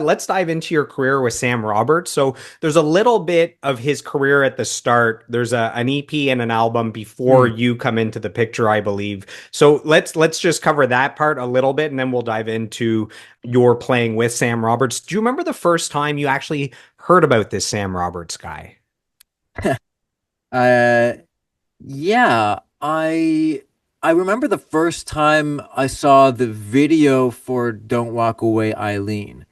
Let's dive into your career with Sam Roberts. So there's a little bit of his career at the start. There's an EP and an album before Hmm. you come into the picture, I believe. So let's just cover that part a little bit, and then we'll dive into your playing with Sam Roberts. Do you remember the first time you actually heard about this Sam Roberts guy? Uh, yeah, I remember the first time I saw the video for "Don't Walk Away, Eileen,"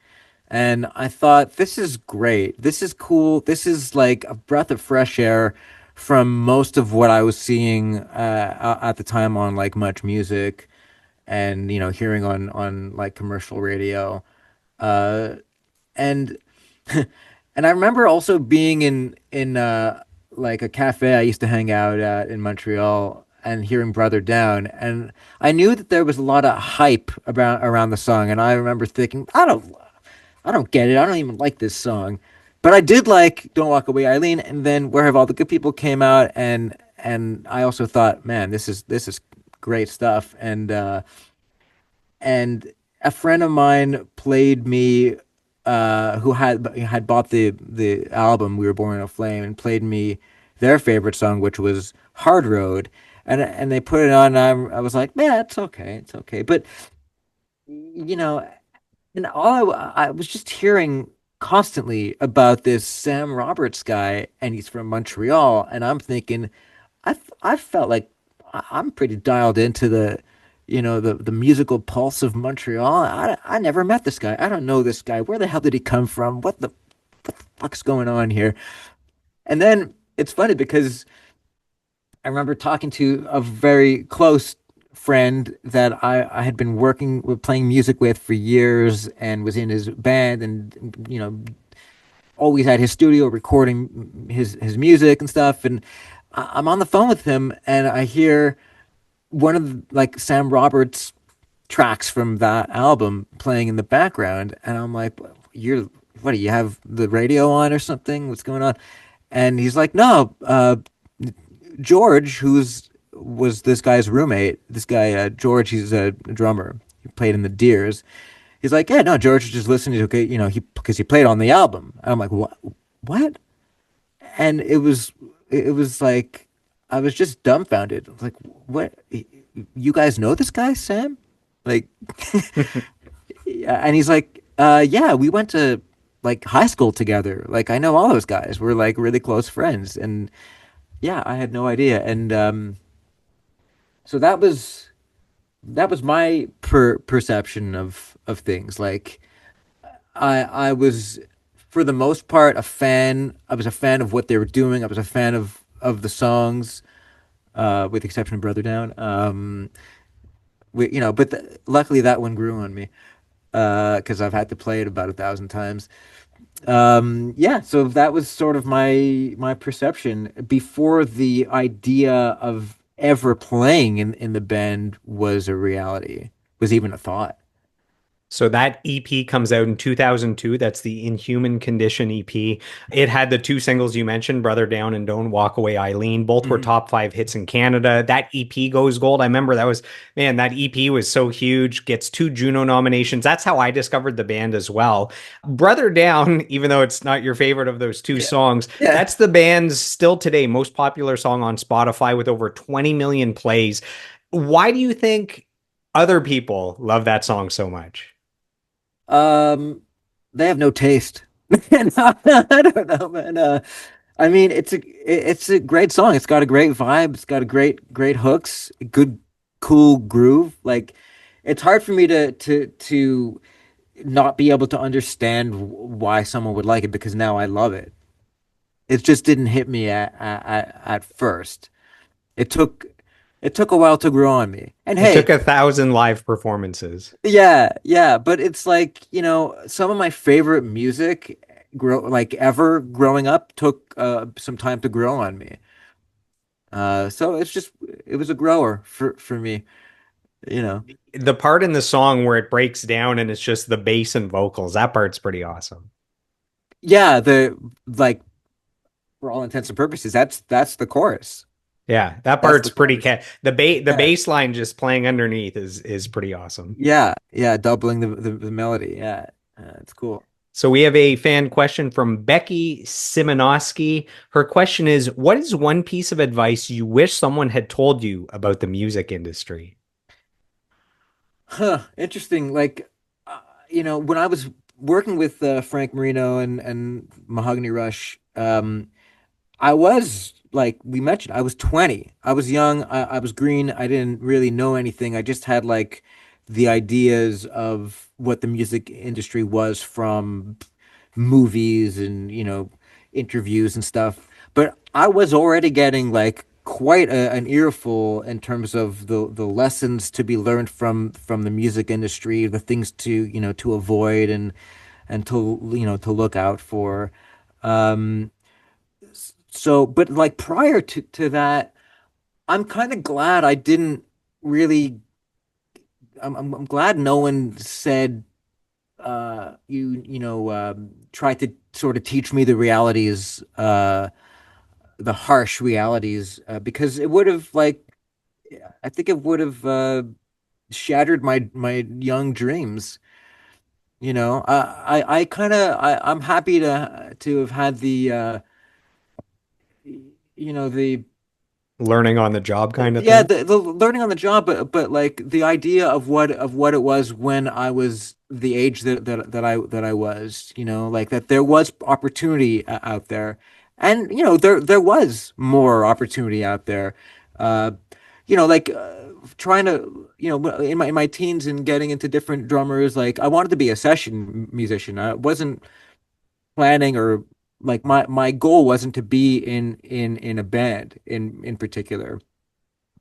and I thought, this is great. This is cool. This is like a breath of fresh air from most of what I was seeing at the time on like Much Music and hearing on like commercial radio. Uh, and and I remember also being in like a cafe I used to hang out at in Montreal and hearing Brother Down, and I knew that there was a lot of hype about around the song, and I remember thinking, I don't get it. I don't even like this song. But I did like Don't Walk Away, Eileen, and then Where Have All the Good People came out, and I also thought, man, this is great stuff. And a friend of mine played me who had bought the album We Were Born in a Flame, and played me their favorite song, which was Hard Road. And they put it on, and I was like, man, it's okay. But you know, and I was just hearing constantly about this Sam Roberts guy, and he's from Montreal, and I'm thinking, I felt like I'm pretty dialed into the musical pulse of Montreal. I never met this guy. I don't know this guy. Where the hell did he come from? What the fuck's going on here? And then it's funny because I remember talking to a very close friend that I had been working with, playing music with for years, and was in his band, and always at his studio recording his music and stuff. And I'm on the phone with him, and I hear one of like Sam Roberts tracks from that album playing in the background, and I'm like, "You're what? Do you have the radio on or something? What's going on?" And he's like, "No, George, who's was this guy's roommate. This guy, George, he's a drummer. He played in the Deers. He's like, yeah, no, George is just listening to, okay, he because he played on the album." And I'm like, what? And it was like I was just dumbfounded. I was like, what? You guys know this guy, Sam? Like, yeah. And he's like, yeah, we went to like high school together. Like, I know all those guys. We're like really close friends. And yeah, I had no idea. And so that was my perception of things. Like, I was, for the most part, a fan. I was a fan of what they were doing. I was a fan of the songs, with the exception of Brother Down. But luckily that one grew on me, because I've had to play it about 1,000 times. Yeah, so that was sort of my perception before the idea of ever playing in the band was a reality, was even a thought. So that EP comes out in 2002. That's the Inhuman Condition EP. It had the two singles you mentioned, Brother Down and Don't Walk Away, Eileen. Both were Mhm. top five hits in Canada. That EP goes gold. I remember man, that EP was so huge, gets two Juno nominations. That's how I discovered the band as well. Brother Down, even though it's not your favorite of those two Yeah. songs, Yeah. that's the band's still today most popular song on Spotify with over 20 million plays. Why do you think other people love that song so much? Um, they have no taste. I don't know, man. I mean, it's a great song. It's got a great vibe. It's got a great hooks, good cool groove. Like, it's hard for me to not be able to understand why someone would like it, because now I love it. It just didn't hit me at first. It took it took a while to grow on me. And It took hey, 1,000 live performances. yeah, yeah, but it's like, some of my favorite music like ever growing up took some time to grow on me. So it was a grower for me, you know. The part in the song where it breaks down and it's just the bass and vocals, that part's pretty awesome. Yeah, the like for all intents and purposes, that's the chorus. Yeah, that That's the part's pretty chorus. the Yeah. bass line just playing underneath is pretty awesome. Yeah, yeah, doubling the melody. Yeah. It's cool. So we have a fan question from Becky Simonowski. Her question is, what is one piece of advice you wish someone had told you about the music industry? Huh, interesting. When I was working with Frank Marino and Mahogany Rush, I was like we mentioned, I was 20. I was young. I was green. I didn't really know anything. I just had like the ideas of what the music industry was from movies and, interviews and stuff. But I was already getting like quite an earful in terms of the lessons to be learned from the music industry, the things to avoid and to look out for. Um, but like prior to that, I'm kind of glad I didn't really. I'm glad no one said try to sort of teach me the realities, the harsh realities, because it would have like I think it would have shattered my young dreams. I kind of I'm happy to have had the Learning on the job kind of yeah, thing. the learning on the job, but like the idea of what it was when I was the age that I was, like that there was opportunity out there, and there was more opportunity out there, uh, like trying to in my teens and getting into different drummers. Like I wanted to be a session musician. I wasn't planning or like my goal wasn't to be in a band in particular.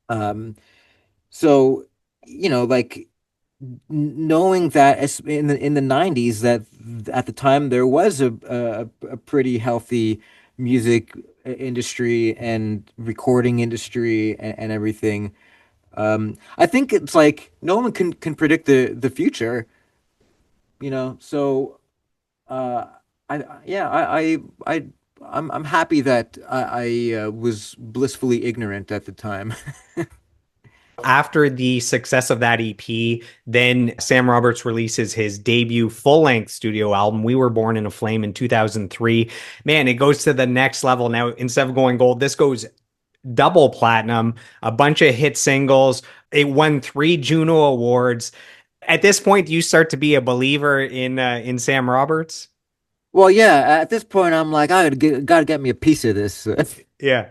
Um, so, like knowing that in the 90s that at the time there was a pretty healthy music industry and recording industry and everything. I think it's like no one can predict the future, so I'm happy that I was blissfully ignorant at the time. After the success of that EP, then Sam Roberts releases his debut full length studio album, We Were Born in a Flame, in 2003. Man, it goes to the next level. Now, instead of going gold, this goes double platinum, a bunch of hit singles. It won 3 Juno Awards. At this point, do you start to be a believer in Sam Roberts? Well, yeah, at this point, I'm like, gotta get me a piece of this. Yeah.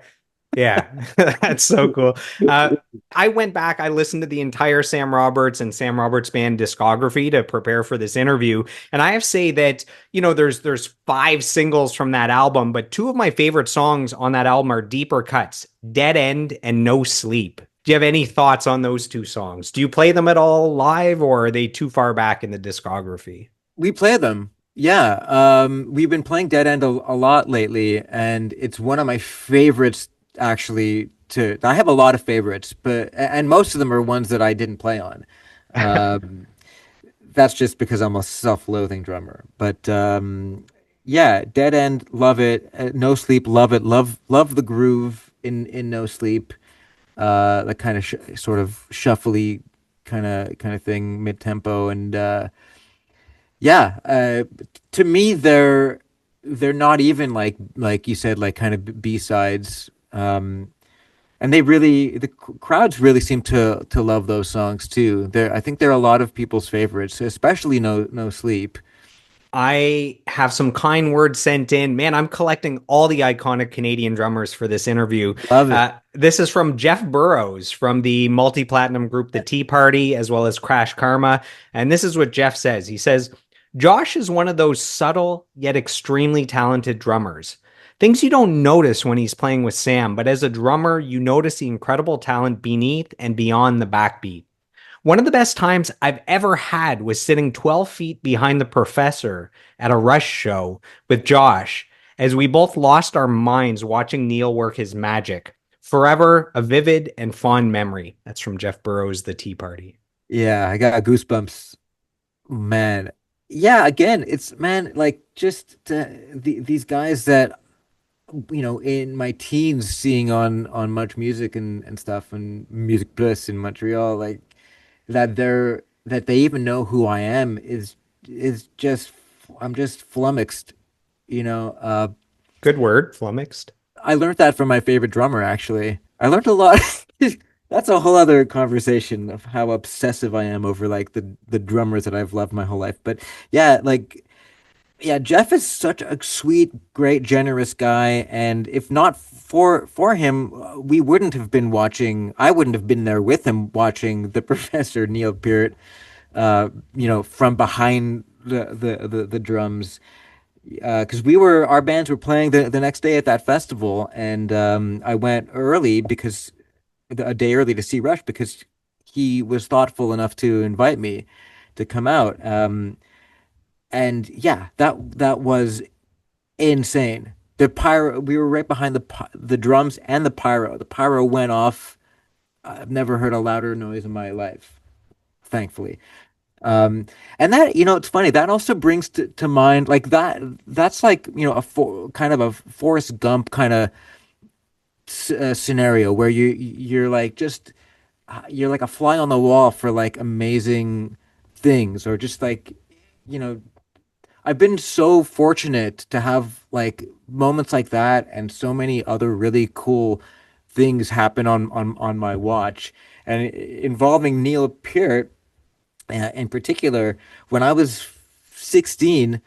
Yeah, that's so cool. I went back, I listened to the entire Sam Roberts and Sam Roberts Band discography to prepare for this interview. And I have to say that, there's 5 singles from that album, but 2 of my favorite songs on that album are deeper cuts, Dead End and No Sleep. Do you have any thoughts on those 2 songs? Do you play them at all live, or are they too far back in the discography? We play them. Yeah. We've been playing Dead End a lot lately, and it's one of my favorites actually I have a lot of favorites, and most of them are ones that I didn't play on. Um, that's just because I'm a self-loathing drummer. But yeah, Dead End, love it. No Sleep, love it. Love the groove in No Sleep. The kind of sort of shuffly kind of thing, mid-tempo, and yeah, to me they're not even like you said, like kind of B-sides. And the crowds really seem to love those songs too. I think they're a lot of people's favorites, especially No Sleep. I have some kind words sent in. Man, I'm collecting all the iconic Canadian drummers for this interview. Love it. This is from Jeff Burrows from the multi platinum group The Tea Party, as well as Crash Karma. And this is what Jeff says. He says, Josh is one of those subtle yet extremely talented drummers. Things you don't notice when he's playing with Sam, but as a drummer, you notice the incredible talent beneath and beyond the backbeat. One of the best times I've ever had was sitting 12 feet behind the professor at a Rush show with Josh as we both lost our minds watching Neil work his magic. Forever a vivid and fond memory. That's from Jeff Burrows, The Tea Party. Yeah, I got goosebumps, man. Yeah, again, it's man, like just these guys that in my teens seeing on Much Music and stuff and Music Plus in Montreal, like that they even know who I am is just I'm just flummoxed, you know. Good word, flummoxed. I learned that from my favorite drummer, actually. I learned a lot. That's a whole other conversation of how obsessive I am over like the drummers that I've loved my whole life. But yeah, like yeah, Jeff is such a sweet, great, generous guy, and if not for him, we wouldn't have been watching. I wouldn't have been there with him watching the Professor Neil Peart, from behind the drums, because our bands were playing the next day at that festival, and I went early because a day early to see Rush because he was thoughtful enough to invite me to come out. And yeah, that was insane. The pyro, we were right behind the drums and the pyro. The pyro went off. I've never heard a louder noise in my life, thankfully. Um, and that, it's funny. That also brings to mind like that. That's like, kind of a Forrest Gump kind of scenario where you're like just you're like a fly on the wall for like amazing things, or just like, you know, I've been so fortunate to have like moments like that and so many other really cool things happen on my watch. And involving Neil Peart, in particular, when I was 16,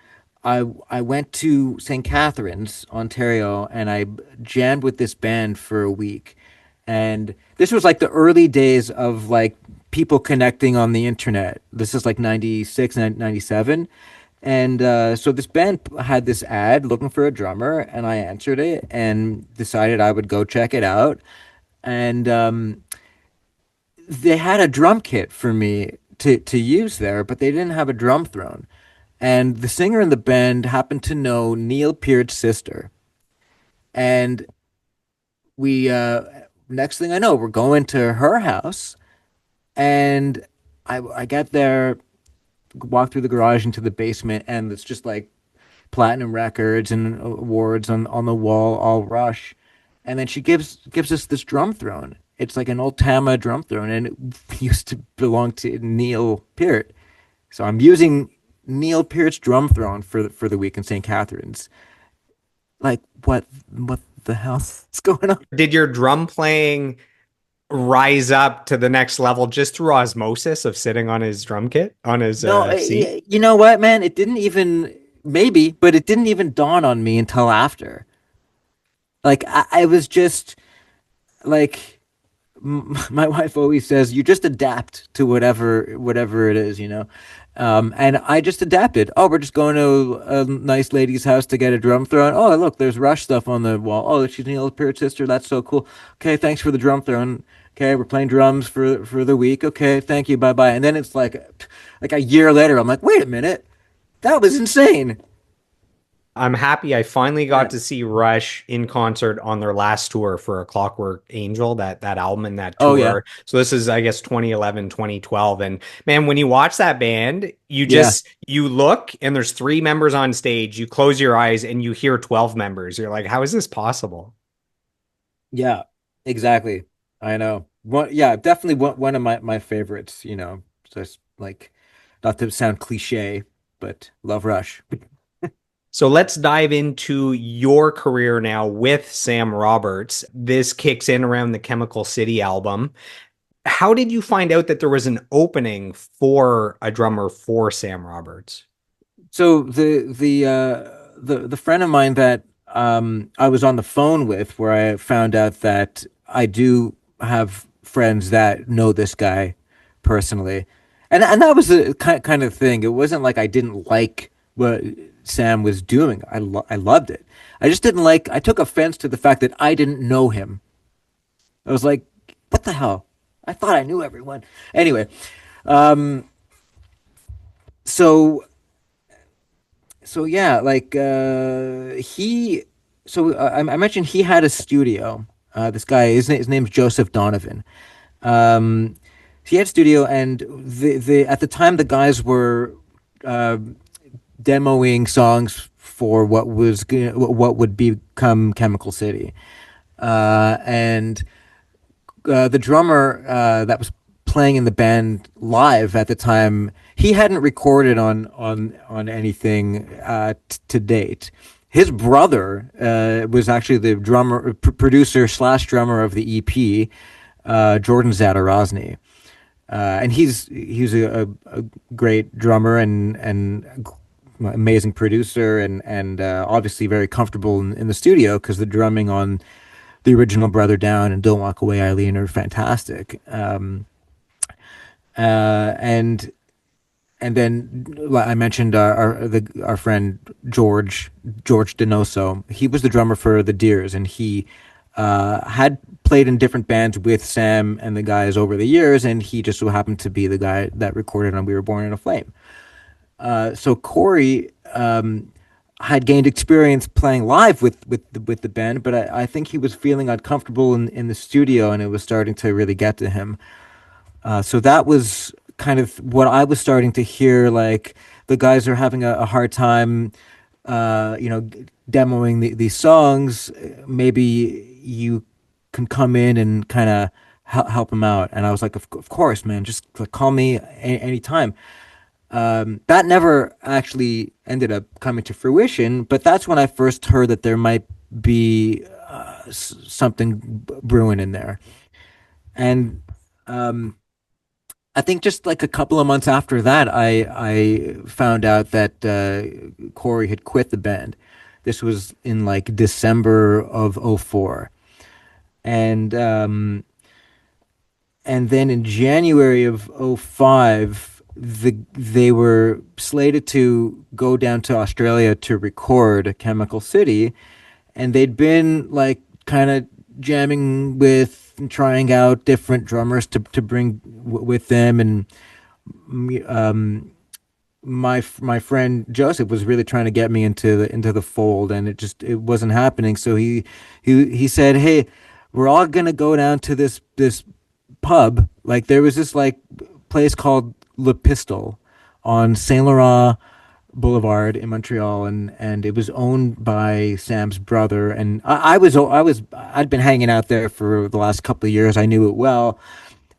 I went to St. Catharines, Ontario, and I jammed with this band for a week. And this was like the early days of like people connecting on the internet. This is like 96, 97. And so this band had this ad looking for a drummer, and I answered it and decided I would go check it out. And they had a drum kit for me to use there, but they didn't have a drum throne. And the singer in the band happened to know Neil Peart's sister. And we, next thing I know, we're going to her house. And I get there, walk through the garage into the basement, and it's just like platinum records and awards on the wall, all Rush. And then she gives us this drum throne. It's like an old Tama drum throne, and it used to belong to Neil Peart. So I'm using Neil Peart's drum throne for the week in St. Catharines. Like what the hell is going on? Did your drum playing rise up to the next level just through osmosis of sitting on his drum kit, on his No, seat? you know what, man? It didn't even maybe, but it didn't even dawn on me until after. Like I was just like my wife always says, you just adapt to whatever it is, you know. And I just adapted. Oh, we're just going to a nice lady's house to get a drum throne. Oh, look, there's Rush stuff on the wall. Oh, she's Neil Peart's sister. That's so cool. Okay, thanks for the drum throne. Okay, we're playing drums for the week. Okay, thank you. Bye bye. And then it's like a year later, I'm like, wait a minute, that was insane. I'm happy I finally Yeah, got to see Rush in concert on their last tour for A Clockwork Angel, that album and that oh yeah, tour. So this is, I guess, 2011, 2012. And man, when you watch that band, yeah, you look and there's three members on stage, you close your eyes and you hear 12 members. You're like, how is this possible? yeah, exactly. I know. Yeah, definitely one of my favorites. Just like, not to sound cliche, but love Rush. So let's dive into your career now with Sam Roberts. This kicks in around the Chemical City album. How did you find out that there was an opening for a drummer for Sam Roberts? So the friend of mine that I was on the phone with, where I found out that I do have friends that know this guy personally, and that was a kind of thing. It wasn't like I didn't like what Sam was doing. I loved it. I just didn't like. I took offense to the fact that I didn't know him. I was like, what the hell? I thought I knew everyone. Anyway, um, so yeah, like he. So I mentioned he had a studio. This guy, his name's Joseph Donovan. Um, he had a studio, and the at the time the guys were uh, demoing songs for what would become Chemical City, and the drummer that was playing in the band live at the time. He hadn't recorded on anything to date. His brother was actually the drummer, producer slash drummer of the EP, Jordan Zadarozny. And he's a great drummer and amazing producer and obviously very comfortable in the studio because the drumming on the original Brother Down and Don't Walk Away Eileen are fantastic. And then I mentioned our friend George Denoso. He was the drummer for the Deers, and he had played in different bands with Sam and the guys over the years, and he just so happened to be the guy that recorded on "We Were Born in a Flame." So Corey had gained experience playing live with the band, but I think he was feeling uncomfortable in the studio, and it was starting to really get to him. So that was kind of what I was starting to hear. Like the guys are having a hard time, demoing these songs. Maybe you can come in and kind of help them out. And I was like, of course, man, just like, call me anytime. That never actually ended up coming to fruition, but that's when I first heard that there might be something brewing in there. And I think just like a couple of months after that, I found out that Corey had quit the band. This was in like December of '04, and then in January of '05, they were slated to go down to Australia to record Chemical City, and they'd been like kind of jamming with and trying out different drummers to bring with them, and my friend Joseph was really trying to get me into the fold, and it wasn't happening. So he said, "Hey, we're all gonna go down to this pub. Like there was this like place called Le Pistol on Saint Laurent Boulevard in Montreal, and it was owned by Sam's brother. And I'd been hanging out there for the last couple of years. I knew it well,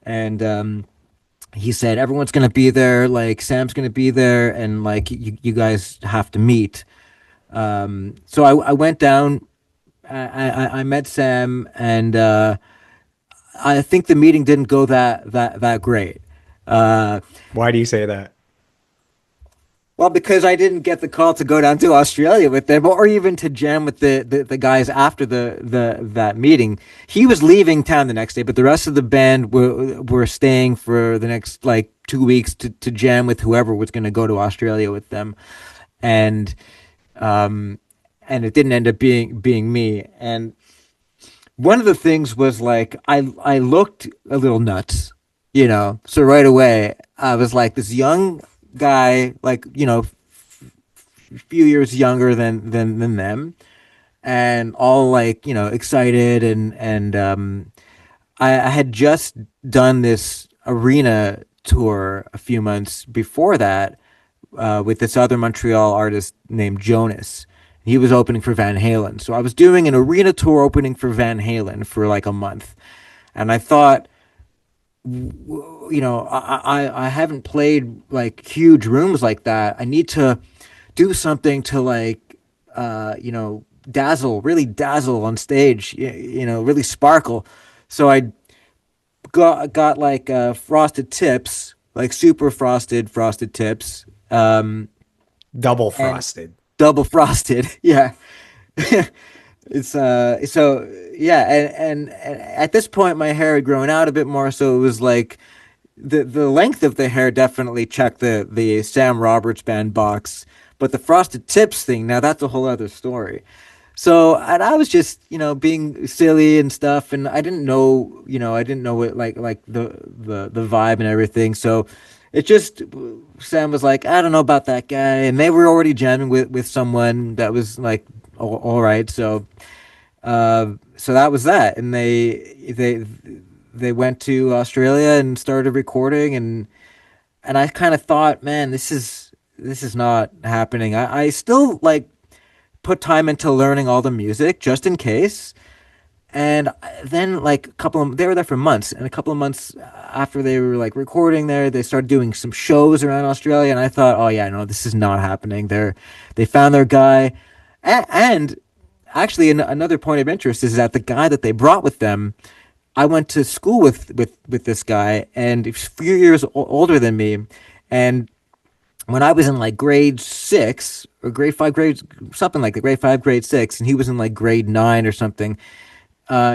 and he said everyone's gonna be there. Like Sam's gonna be there, and like you guys have to meet. So I went down. I met Sam, and I think the meeting didn't go that great. Uh, Why do you say that? Well, because I didn't get the call to go down to Australia with them, or even to jam with the guys after the that meeting. He was leaving town the next day, but the rest of the band were staying for the next like 2 weeks to jam with whoever was going to go to Australia with them, and and it didn't end up being me. And one of the things was like I looked a little nuts, you know. So right away I was like this young guy, like few years younger than them, and all like excited and I had just done this arena tour a few months before that with this other Montreal artist named Jonas. He was opening for Van Halen, so I was doing an arena tour opening for Van Halen for like a month, and I thought, I haven't played like huge rooms like that. I need to do something to like really dazzle on stage, really sparkle. So I got like frosted tips, like super frosted tips, Double and frosted. double frosted. Yeah. It's so yeah, and at this point my hair had grown out a bit more, so it was like the length of the hair definitely checked the Sam Roberts band box, but the frosted tips thing, now that's a whole other story. So, and I was just being silly and stuff, and I didn't know what like the vibe and everything. So it just Sam was like, I don't know about that guy, and they were already jamming with someone that was like all right. So that was that, and they went to Australia and started recording, and I kind of thought, man, this is not happening. I still like put time into learning all the music just in case, And then like they were there for months, and a couple of months after they were like recording there, they started doing some shows around Australia, and I thought, oh yeah, no, this is not happening. They found their guy, and actually, another point of interest is that the guy that they brought with them, I went to school with this guy, and he's a few years older than me, and when I was in like grade six or grade five, grade something like the grade five, grade six, and he was in like grade nine or something,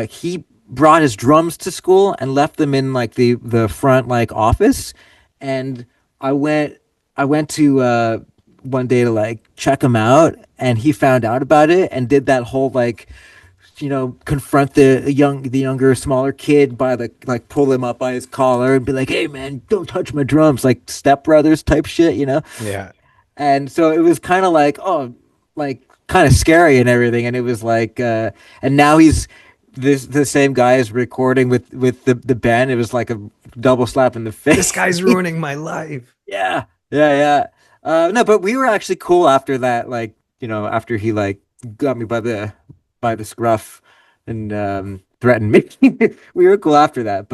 he brought his drums to school and left them in like the front like office, and I went I went to one day to like check him out, and he found out about it and did that whole like confront the younger smaller kid by the like pull him up by his collar and be like, hey man, don't touch my drums, like Step Brothers type shit. Yeah. And so it was kind of like, oh, like kind of scary and everything. And it was like, and now he's the same guy is recording with the band. It was like a double slap in the This face. guy's ruining my life. Yeah, yeah, yeah. No, but we were actually cool after that. Like, after he like got me by the scruff and threatened me. We were cool after that.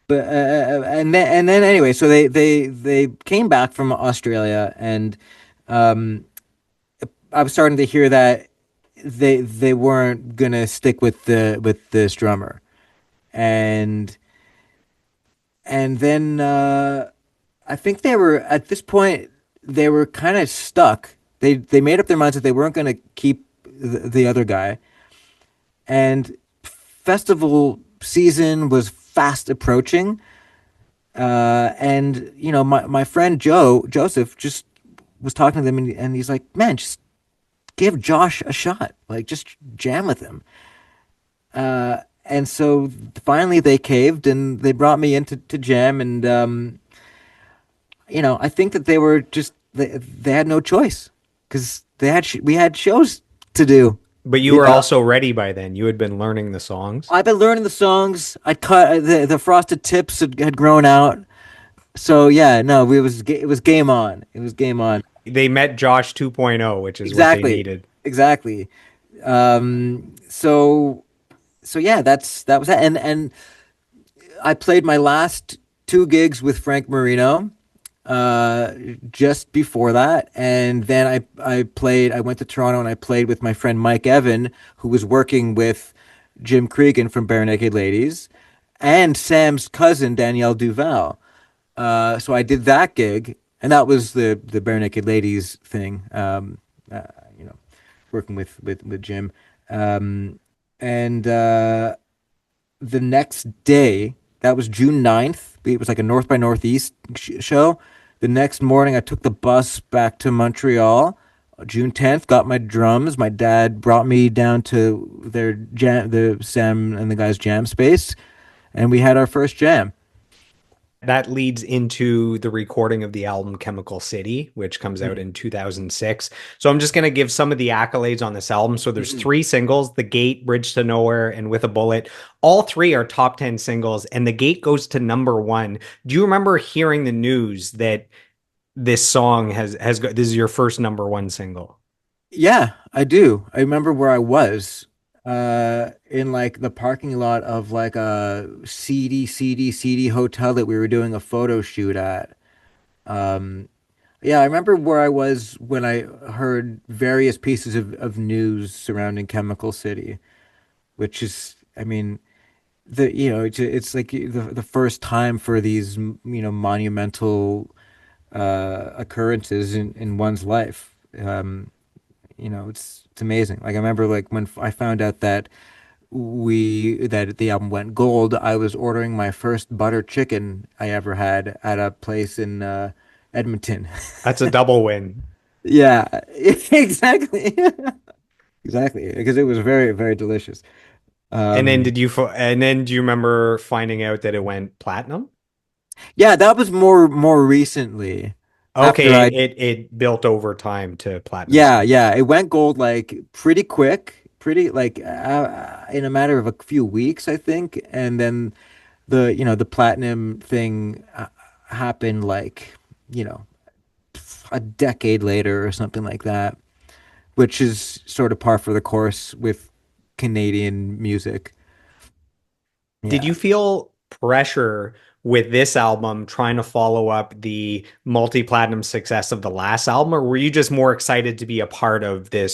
And then anyway, so they came back from Australia, and um, I was starting to hear that they weren't gonna stick with this drummer, and then I think they were at this point they were kind of stuck. They made up their minds that they weren't gonna keep the other guy, and festival season was fast approaching. And my friend Joseph just was talking to them, and he's like, man, just give Josh a shot. Like, just jam with him. And so finally they caved and they brought me in to jam. And, I think that they had no choice because we had shows to do. But you You were know, also ready by then. You had been learning the songs. I've been learning the songs. I cut the frosted tips had grown out. So yeah, no, it was game on. It was game on. They met Josh 2.0, which is what they Exactly. needed. Exactly. So yeah, that was that. And I played my last two gigs with Frank Marino just before that, and then I went to Toronto and I played with my friend Mike Evan, who was working with Jim Cregan from Bare Naked Ladies, and Sam's cousin Danielle Duval. So I did that gig, and that was the Bare Naked Ladies thing. You know, working with Jim, and the next day, that was June 9th. It was like a North by Northeast show. The next morning, I took the bus back to Montreal. June 10th, got my drums. My dad brought me down to the Sam and the guys' jam space, and we had our first jam. That leads into the recording of the album Chemical City, which comes out Mm. in 2006. So I'm just going to give some of the accolades on this album. So there's Mhm. three singles, The Gate, Bridge to Nowhere, and With a Bullet. All three are top 10 singles, and The Gate goes to number one. Do you remember hearing the news that this song this is your first number one single? Yeah, I do. I remember where I was in like the parking lot of like a seedy hotel that we were doing a photo shoot at. Um, yeah, I remember where I was when I heard various pieces of news surrounding Chemical City, which is, I mean, it's like the first time for these, monumental occurrences in one's life. It's amazing. Like I remember like when I found out that the album went gold, I was ordering my first butter chicken I ever had at a place in Edmonton. That's a double win. Yeah, exactly. Exactly, because it was very, very delicious. And then Um, do you remember finding out that it went platinum? yeah, that was more recently after Okay, it built over time to platinum yeah, status. yeah, it went gold like pretty quick, pretty like in a matter of a few weeks, I think, and then the platinum thing happened like you know a decade later or something like that, which is sort of par for the course with Canadian music. Did Yeah. you feel pressure with this album trying to follow up the multi-platinum success of the last album, or were you just more excited to be a part of the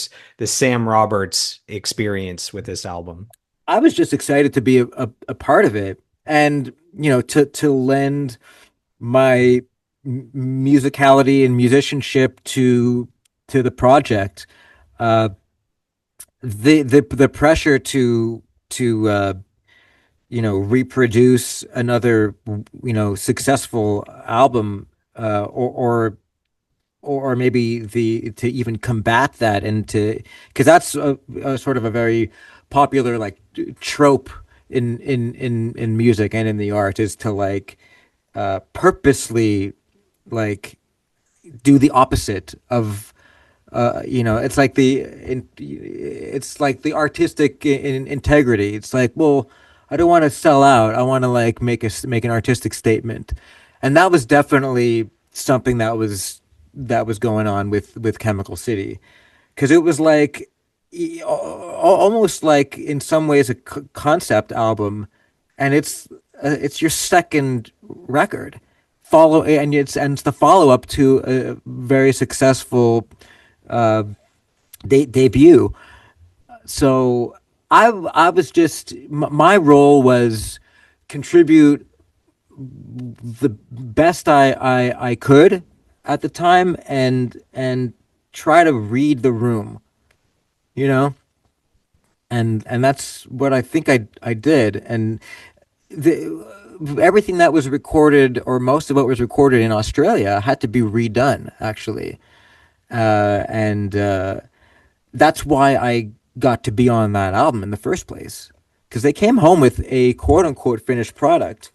Sam Roberts experience with this album? I was just excited to be a part of it and, to lend my musicality and musicianship to the project. Uh, the pressure to reproduce another successful album, or maybe the to even combat that, and to because that's a sort of a very popular like trope in music and in the art, is to like purposely like do the opposite of it's like the artistic integrity. It's like, well, I don't want to sell out. I want to like make an artistic statement, and that was definitely something that was going on with Chemical City, because it was like almost like in some ways a concept album, and it's your second record and it's the follow up to a very successful uh, debut. So I was just my role was contribute the best I could at the time, and try to read the room, you know, and that's what I think I did. And the everything that was recorded, or most of what was recorded in Australia, had to be redone actually, and that's why I got to be on that album in the first place, because they came home with a quote unquote finished product,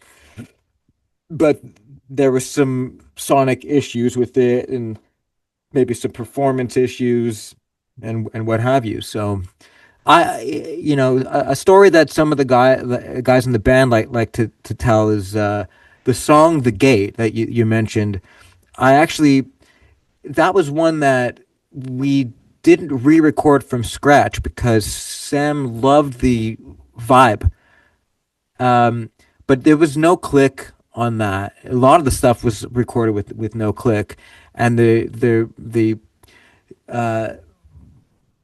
but there was some sonic issues with it, and maybe some performance issues, and what have you. So a story that some of the guys in the band like to tell is the song "The Gate" that you mentioned. I actually That was one that we didn't re-record from scratch because Sam loved the vibe. Um, but there was no click on that. A lot of the stuff was recorded with no click, and uh,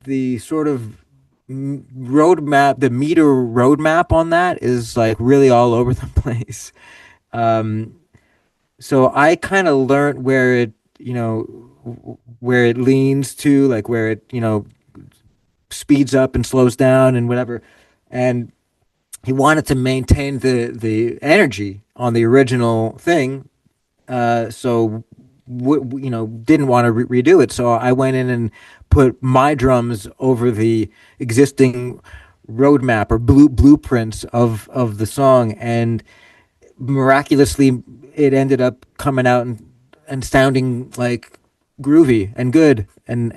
the sort of roadmap, the meter roadmap on that is like really all over the place. Um, so I kind of learned where it leans to, like where it, speeds up and slows down and whatever. And he wanted to maintain the energy on the original thing, so didn't want to redo it. So I went in and put my drums over the existing roadmap or blueprints of the song, and miraculously, it ended up coming out and sounding like groovy and good and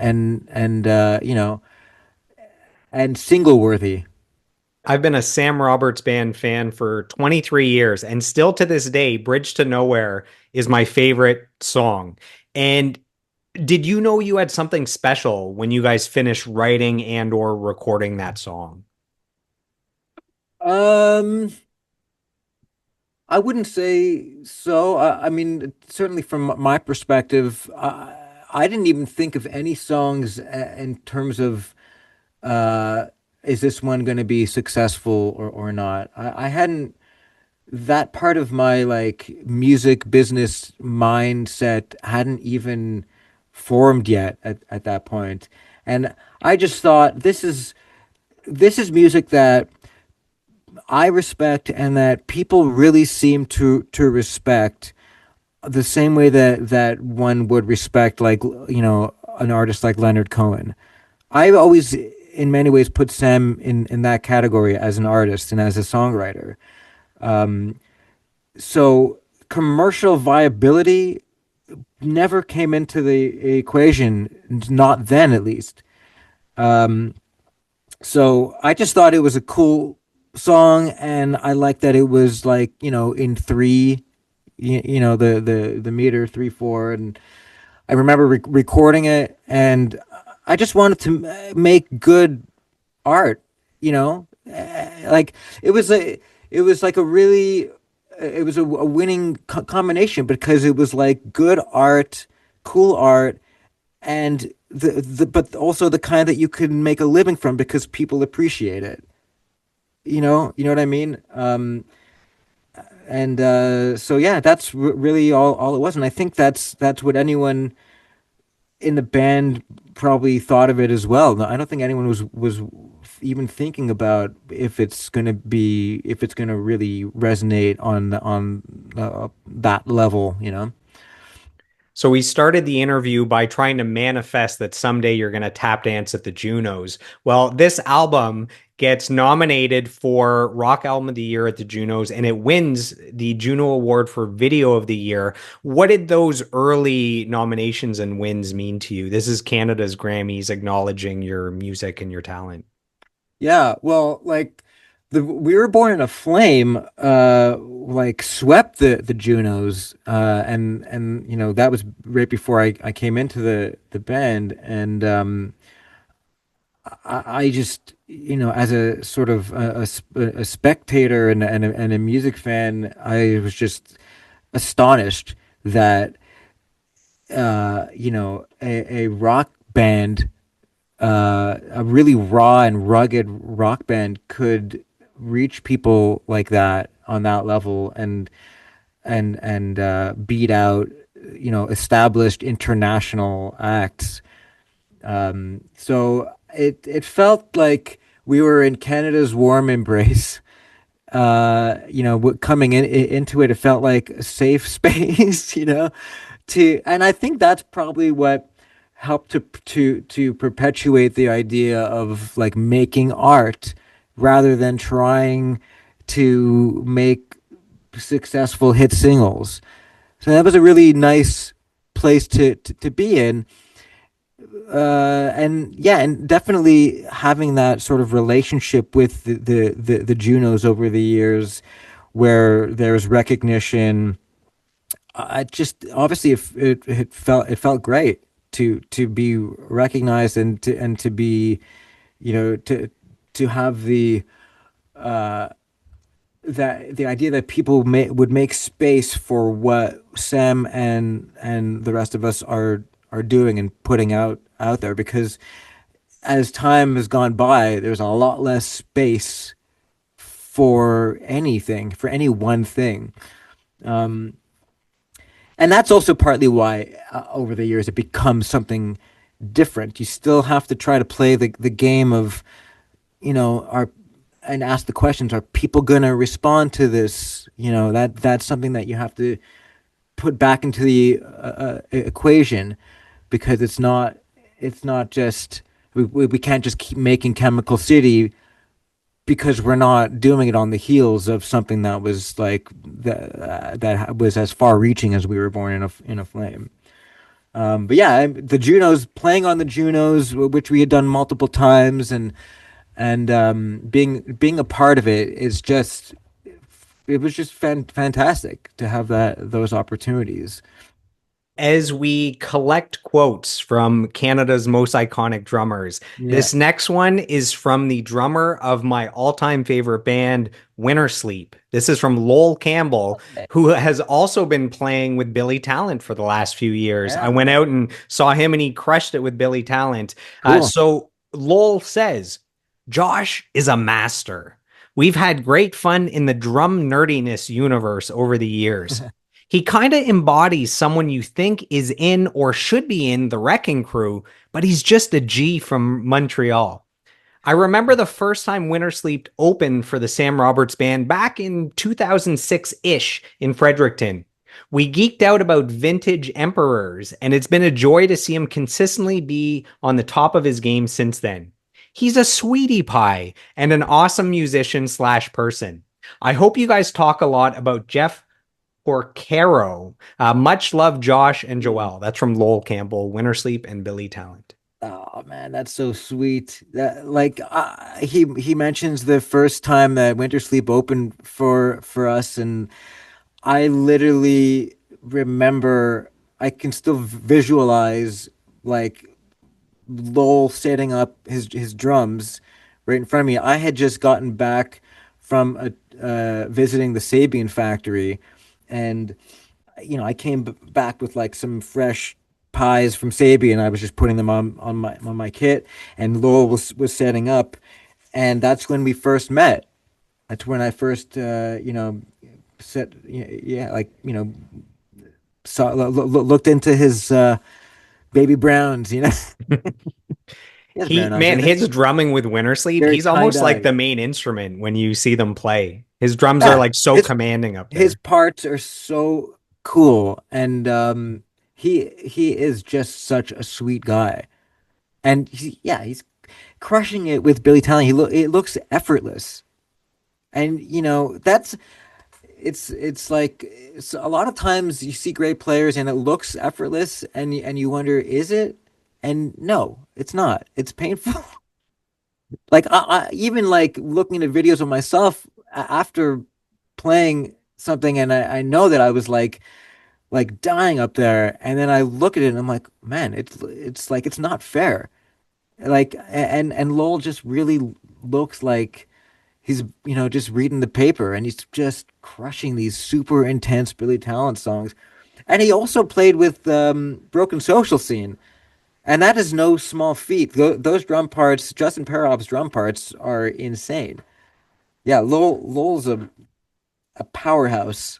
single worthy. I've been a Sam Roberts Band fan for 23 years, and still to this day, Bridge to Nowhere is my favorite song. And did you know you had something special when you guys finished writing and or recording that song? Um, I wouldn't say so. I mean, certainly from my perspective, I didn't even think of any songs in terms of uh, is this one going to be successful or not. I hadn't that part of my like music business mindset hadn't even formed yet at that point. And I just thought this is music that I respect and that people really seem to respect, the same way that one would respect, like, an artist like Leonard Cohen. I always in many ways put Sam in that category as an artist and as a songwriter. So commercial viability never came into the equation, not then at least. So I just thought it was a cool song, and I liked that it was like, in three, the meter 3/4, and I remember recording it, and I just wanted to make good art, you know, like it was a it was like a really it was a winning combination because it was like good art, cool art, and the but also the kind that you could make a living from because people appreciate it. You know what I mean? And so yeah, that's really all it was, and I think that's what anyone in the band probably thought of it as well. No, I don't think anyone was even thinking about if it's gonna really resonate on that level, you know? So we started the interview by trying to manifest that someday you're going to tap dance at the Junos. Well, this album gets nominated for Rock Album of the Year at the Junos and it wins the Juno Award for Video of the Year. What did those early nominations and wins mean to you? This is Canada's Grammys acknowledging your music and your talent. Yeah, well, like the We Were Born in a Flame like swept the Junos and you know that was right before I came into the band and I just you know as a sort of a spectator and a music fan I was just astonished that you know a rock band a really raw and rugged rock band could reach people like that on that level and beat out you know established international acts. So it felt like we were in Canada's warm embrace. You know, coming into it, it felt like a safe space. You know, and I think that's probably what helped to perpetuate the idea of like making art rather than trying to make successful hit singles. So that was a really nice place to be in. And yeah, and definitely having that sort of relationship with the Junos over the years where there's recognition. I just obviously it felt great to be recognized and to be you know to have the idea that people would make space for what Sam and the rest of us are doing and putting out there because as time has gone by there's a lot less space for anything for any one thing. Um, and that's also partly why over the years it becomes something different. You still have to try to play the game of, you know, and ask the questions: Are people gonna respond to this? You know, that's something that you have to put back into the equation because it's not just we can't just keep making Chemical City because we're not doing it on the heels of something that was like that was as far reaching as We Were Born in a Flame. But yeah, the Junos playing on the Junos, which we had done multiple times, and being a part of it is just it was just fantastic to have those opportunities. As we collect quotes from Canada's most iconic drummers. Yeah. This next one is from the drummer of my all-time favorite band, Winter Sleep. This is from Lowell Campbell, who has also been playing with Billy Talent for the last few years. I Yeah. went out and saw him and he crushed it with Billy Talent. Cool. So Lowell says, Josh is a master. We've had great fun in the drum nerdiness universe over the years. He kind of embodies someone you think is in or should be in the Wrecking Crew, but he's just a G from Montreal. I remember the first time Winter Sleep opened for the Sam Roberts Band back in 2006 ish in Fredericton. We geeked out about vintage emperors, and it's been a joy to see him consistently be on the top of his game since then. He's a sweetie pie and an awesome musician slash person. I hope you guys talk a lot about Jeff Porcaro. Much love, Josh and Joelle. That's from Lowell Campbell, Winter Sleep, and Billy Talent. Oh man, that's so sweet. That like he mentions the first time that Winter Sleep opened for us, and I literally remember I can still visualize like Lowell setting up his drums right in front of me. I had just gotten back from visiting the Sabian factory, and I came back with like some fresh pies from Sabian. I was just putting them on my kit, and Lowell was setting up, and that's when we first met. That's when I first, set, yeah, like, looked into his baby browns. He has He, brown eyes, I man, think. his drumming with Winter Sleep, Very he's kind almost like eyes. the main instrument when you see them play. His drums are Yeah, like so his commanding up his there. parts are so cool, and he is just such a sweet guy. And he's crushing it with Billy Talent. It looks effortless, and that's it's like a lot of times you see great players and it looks effortless, and you wonder, is it? And no, it's not. It's painful. Like even like looking at videos of myself after playing something, and I know that I was like dying up there, and then I look at it and I'm like, man, it's like it's not fair. Like and Lowell just really looks like he's just reading the paper, and he's just crushing these super intense Billy Talent songs. And he also played with Broken Social Scene, and that is no small feat. Those drum parts, Justin Perov's drum parts, are insane. Yeah, Lowell's a powerhouse.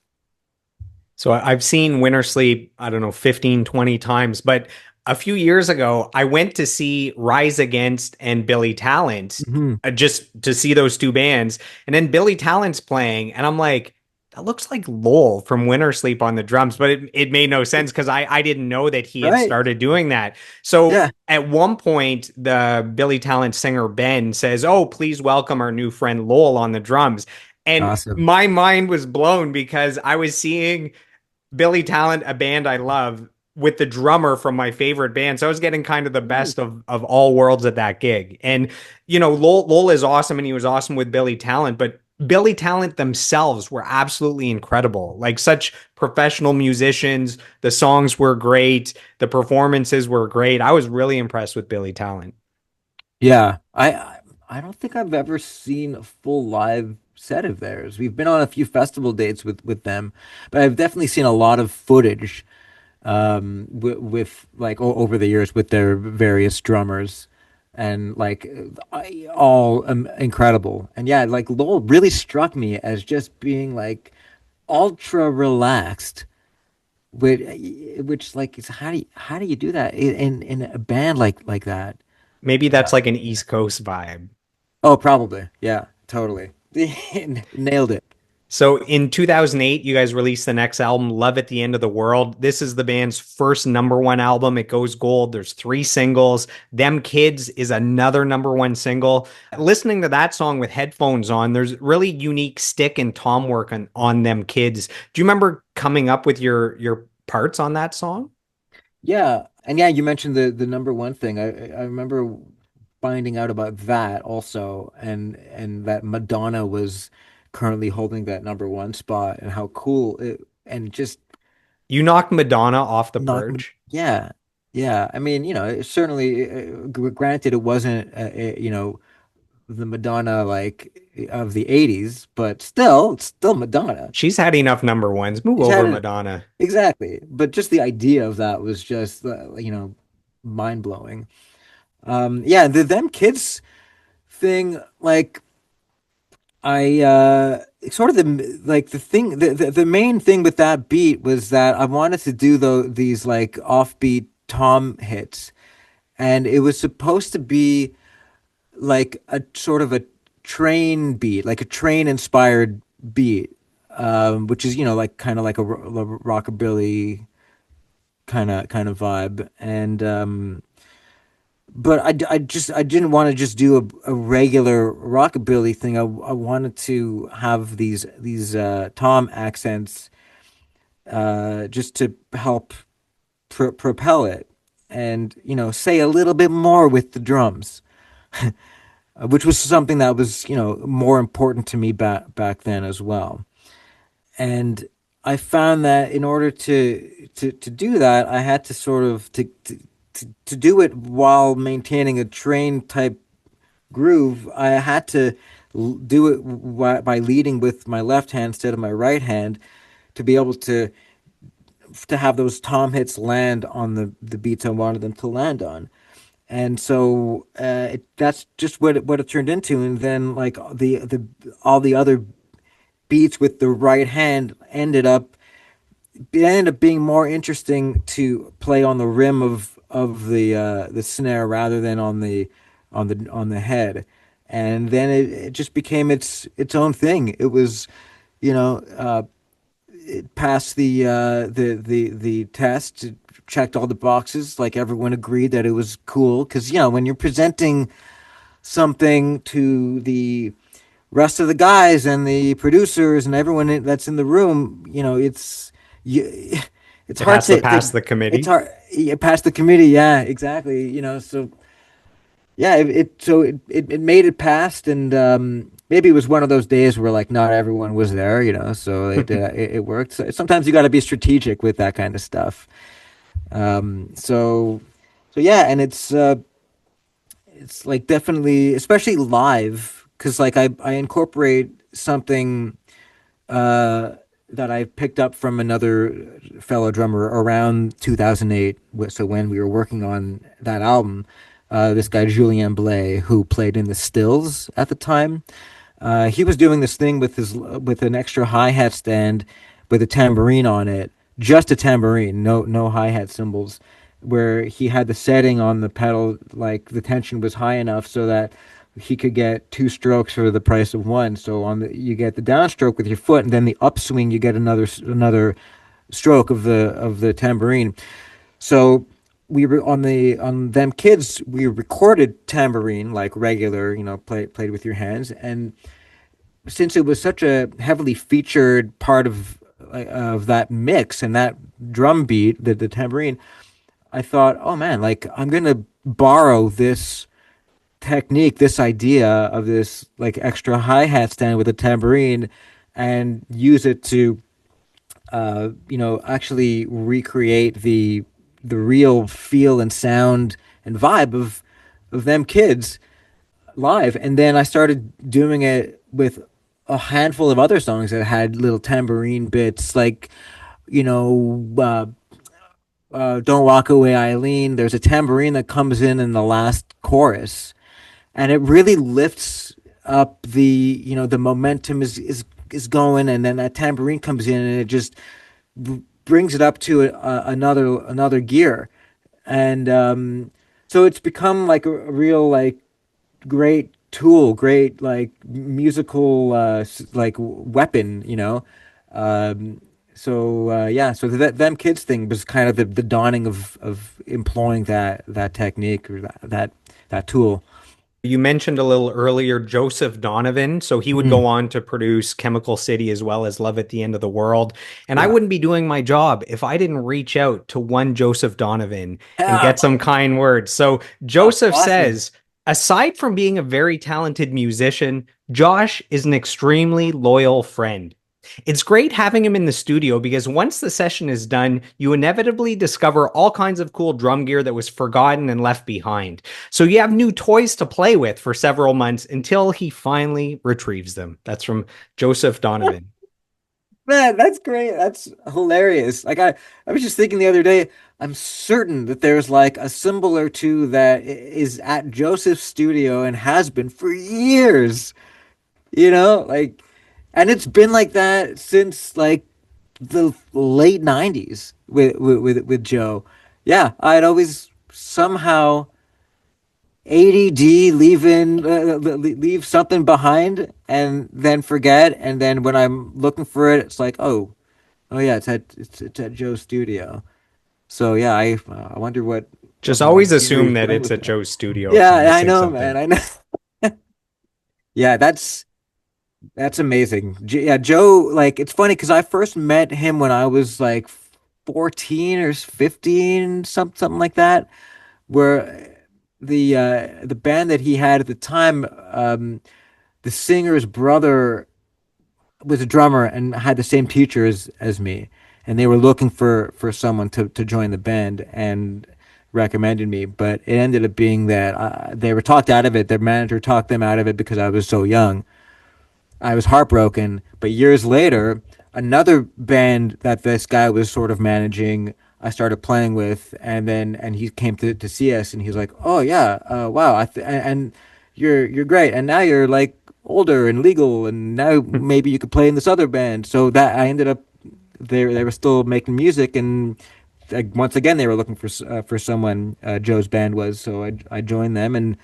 So I've seen Winter Sleep, I don't know, 15, 20 times, but a few years ago, I went to see Rise Against and Billy Talent Hmm. just to see those two bands. And then Billy Talent's playing, and I'm like, that looks like Lowell from Winter Sleep on the drums, but it made no sense because I didn't know that he had Right? started doing that. So Yeah. at one point, the Billy Talent singer Ben says, "Oh, please welcome our new friend Lowell on the drums." And Awesome. my mind was blown because I was seeing Billy Talent, a band I love, with the drummer from my favorite band. So I was getting kind of the Mm. best of all worlds at that gig. And, Lowell is awesome and he was awesome with Billy Talent, but Billy Talent themselves were absolutely incredible. Like such professional musicians. The songs were great. The performances were great. I was really impressed with Billy Talent. Yeah. I don't think I've ever seen a full live set of theirs. We've been on a few festival dates with them, but I've definitely seen a lot of footage with like over the years with their various drummers, and like all incredible. And yeah, like Lowell really struck me as just being like ultra relaxed, which like is how do you do that in a band like that? Maybe that's like an East Coast vibe. Oh, probably. Yeah, totally. Nailed it. So in 2008, you guys released the next album, Love at the End of the World. This is the band's first number one album. It goes gold. There's three singles. Them Kids is another number one single. Listening to that song with headphones on, there's really unique stick and tom work on Them Kids. Do you remember coming up with your parts on that song? Yeah, and yeah, you mentioned the number one thing. I remember finding out about that also, and that Madonna was currently holding that number one spot, and how cool it, and just You knocked Madonna off the knock. Yeah, yeah. I mean, certainly, granted, it wasn't, the Madonna like of the '80s, but still, it's still Madonna. She's had enough number ones. Move She's over, had it Madonna. exactly, but just the idea of that was just, mind blowing. Yeah, the them kids thing, like I sort of the thing, the main thing with that beat was that I wanted to do these like offbeat tom hits, and it was supposed to be like a sort of a train beat, like a train inspired beat, which is like kind of like a rockabilly kind of vibe. And but I didn't want to just do a regular rockabilly thing. I wanted to have these tom accents, just to help propel it, and say a little bit more with the drums, which was something that was more important to me back then as well. And I found that in order to do that, I had to sort of to do it while maintaining a train type groove, I had to do it by leading with my left hand instead of my right hand to be able to have those tom hits land on the beats I wanted them to land on. And so that's just what it turned into. And then like the all the other beats with the right hand ended up being more interesting to play on the rim of the snare rather than on the head. And then it just became its own thing. It was, you know, it passed the test, it checked all the boxes. Like everyone agreed that it was cool because when you're presenting something to the rest of the guys and the producers and everyone that's in the room, you, it's It hard has to to pass the it's committee. hard past the committee. Yeah, exactly. So yeah, it made it past, and maybe it was one of those days where like not everyone was there, so it worked. So sometimes you got to be strategic with that kind of stuff. So yeah, and it's like definitely, especially live, because like I incorporate something uh, that I picked up from another fellow drummer around 2008. So when we were working on that album, this guy Julien Blay, who played in the Stills at the time, he was doing this thing with an extra hi hat stand with a tambourine on it, just a tambourine, no hi hat cymbals, where he had the setting on the pedal like the tension was high enough so that he could get two strokes for the price of one. So you get the downstroke with your foot, and then the upswing you get another stroke of the tambourine. So we were on them kids. We recorded tambourine like regular, played with your hands, and since it was such a heavily featured part of that mix and that drum beat, the tambourine, I thought, oh man, like I'm gonna borrow this technique, this idea of this like extra hi hat stand with a tambourine, and use it to, actually recreate the real feel and sound and vibe of them kids live. And then I started doing it with a handful of other songs that had little tambourine bits, like you know, "Don't Walk Away, Eileen." There's a tambourine that comes in the last chorus, and it really lifts up the momentum is going, and then that tambourine comes in and it just brings it up to another gear, and so it's become like a real like great tool, great like musical like weapon, so yeah, so that them kids thing was kind of the dawning of employing that technique or that tool. You mentioned a little earlier Joseph Donovan, so he would Mm, go on to produce Chemical City as well as Love at the End of the World. And I yeah. wouldn't be doing my job if I didn't reach out to one Joseph Donovan and Yeah. get some kind words. So Oh, Joseph awesome. says, aside from being a very talented musician, Josh is an extremely loyal friend. It's great having him in the studio because once the session is done, you inevitably discover all kinds of cool drum gear that was forgotten and left behind. So you have new toys to play with for several months until he finally retrieves them. That's from Joseph Donovan. Man, that's great. That's hilarious. Like I was just thinking the other day, I'm certain that there's like a symbol or two that is at Joseph's studio and has been for years, like, and it's been like that since like the late 90s with Joe. Yeah, I'd always somehow ADD leave something behind and then forget, and then when I'm looking for it, it's like, oh yeah, it's at Joe's studio. So yeah, I wonder what Just my always gear assume is that doing it's with at that. Joe's studio if you're Yeah, I missing know, man. something. I know. Yeah, that's amazing. Yeah, Joe, like it's funny because I first met him when I was like 14 or 15, something like that, where the band that he had at the time, the singer's brother was a drummer and had the same teacher as me, and they were looking for someone to join the band, and recommended me, but it ended up being that they were talked out of it. Their manager talked them out of it because I was so young. I was heartbroken. But years later, another band that this guy was sort of managing, I started playing with, and he came to see us, and he was like, "Oh yeah, wow, and you're great, and now you're like older and legal, and now maybe you could play in this other band." So that I ended up they were still making music, and once again they were looking for someone. Joe's band was, so I joined them, and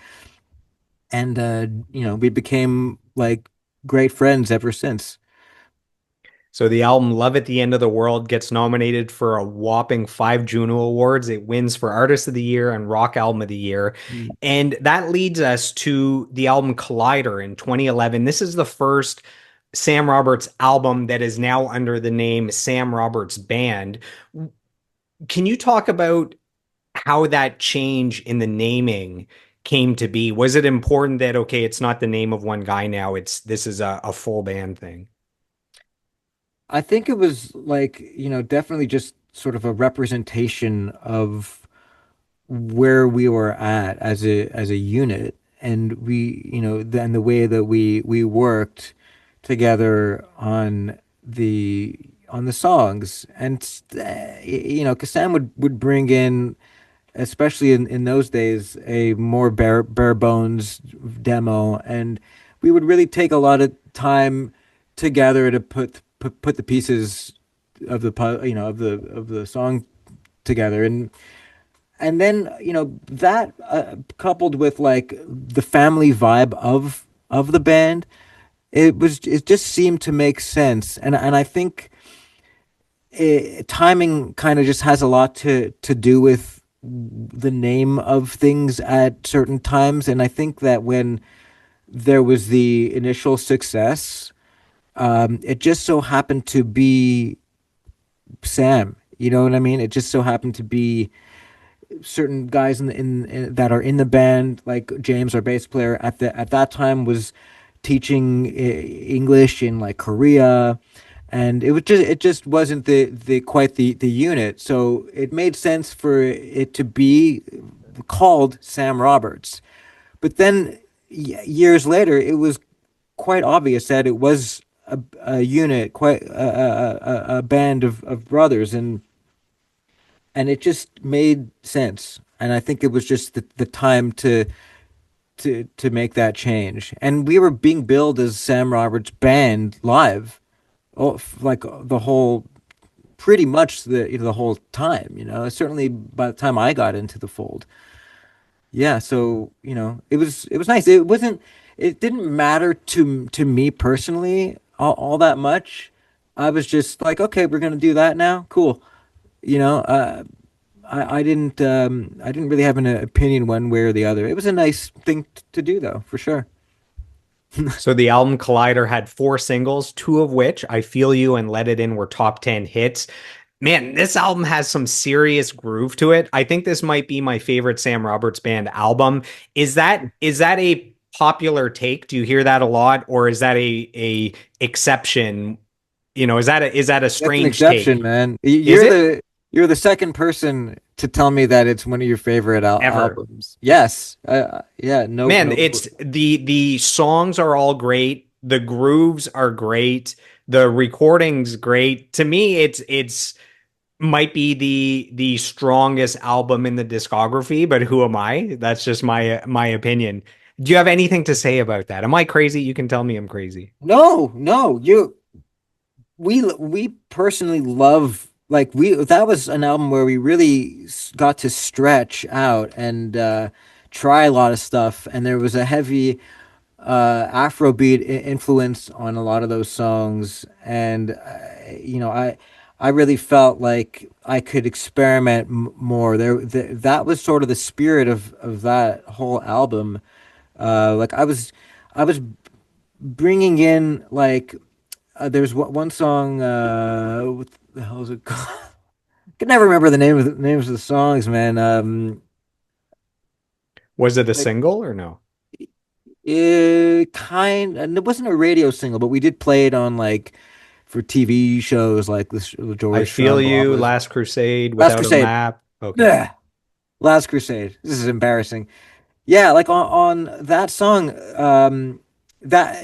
we became like great friends ever since. So the album Love at the End of the World gets nominated for a whopping 5 Juno Awards. It wins for Artist of the Year and Rock Album of the Year. Mm. And that leads us to the album Collider in 2011. This is the first Sam Roberts album that is now under the name Sam Roberts Band. Can you talk about how that change in the naming came to be? Was it important that, okay, it's not the name of one guy now, this is a full band thing? I think it was like, definitely just sort of a representation of where we were at as a unit, and then the way that we worked together on the songs, and 'cause Sam would bring in, especially in those days, a more bare bones demo, and we would really take a lot of time together to put the pieces of the song together, and then that coupled with like the family vibe of the band, it just seemed to make sense, and I think timing kind of just has a lot to do with the name of things at certain times. And I think that when there was the initial success, it just so happened to be Sam. You know what I mean? It just so happened to be certain guys in that are in the band, like James, our bass player, at that time was teaching English in like Korea, and it just wasn't the quite the unit. So it made sense for it to be called Sam Roberts. But then years later, it was quite obvious that it was a unit, quite a band of brothers, and it just made sense. And I think it was just the time to make that change. And we were being billed as Sam Roberts Band live, like the whole, pretty much the whole time. Certainly by the time I got into the fold. Yeah, so it was nice. It didn't matter to me personally all that much. I was just like, okay, we're gonna do that now. Cool. You know, uh, I didn't really have an opinion one way or the other. It was a nice thing to do though, for sure. So the album Collider had 4 singles, two of which, I Feel You and Let It In, were top 10 hits. Man, this album has some serious groove to it. I think this might be my favorite Sam Roberts Band album. Is that a popular take? Do you hear that a lot, or is that a exception? Is that a That's an strange exception, take? man. Is You're it the second person to tell me that it's one of your favorite ever? albums. Yes. Yeah. No. Man, No. it's the songs are all great. The grooves are great. The recording's great. To me, it's might be the strongest album in the discography, but who am I? That's just my opinion. Do you have anything to say about that? Am I crazy? You can tell me I'm crazy. No. No. We personally love, like, we that was an album where we really got to stretch out and try a lot of stuff, and there was a heavy Afrobeat influence on a lot of those songs, and I really felt like I could experiment more. That was sort of the spirit of that whole album. Like I was bringing in like there's one song. What the hell is it called? I can never remember the names of the songs, man. Was it a Like single or no? and it wasn't a radio single, but we did play it on like for TV shows like this I George Feel You, Strombolos. Last Crusade, Last Without a Crusade. Map. Okay. Yeah. Last Crusade. This is embarrassing. Yeah, like on that song, that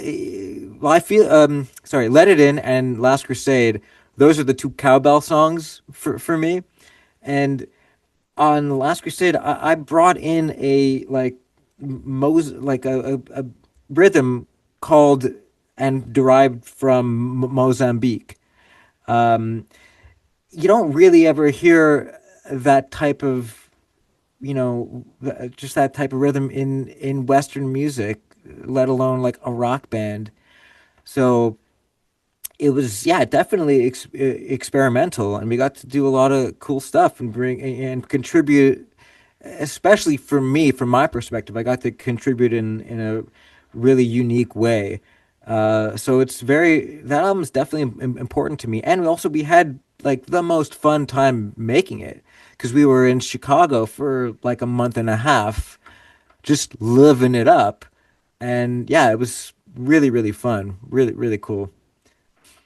well, I feel sorry, Let It In and Last Crusade. Those are the two cowbell songs for me. And on Last Crusade, I brought in a like like a rhythm called and derived from Mozambique. Um, you don't really ever hear that type of, just that type of rhythm in Western music, let alone like a rock band. So it was, yeah, definitely experimental, and we got to do a lot of cool stuff and bring and contribute, especially for me, from my perspective. I got to contribute in a really unique way. So it's very that album is definitely important to me, and we had like the most fun time making it because we were in Chicago for like a month and a half, just living it up, and yeah, it was really fun, really cool.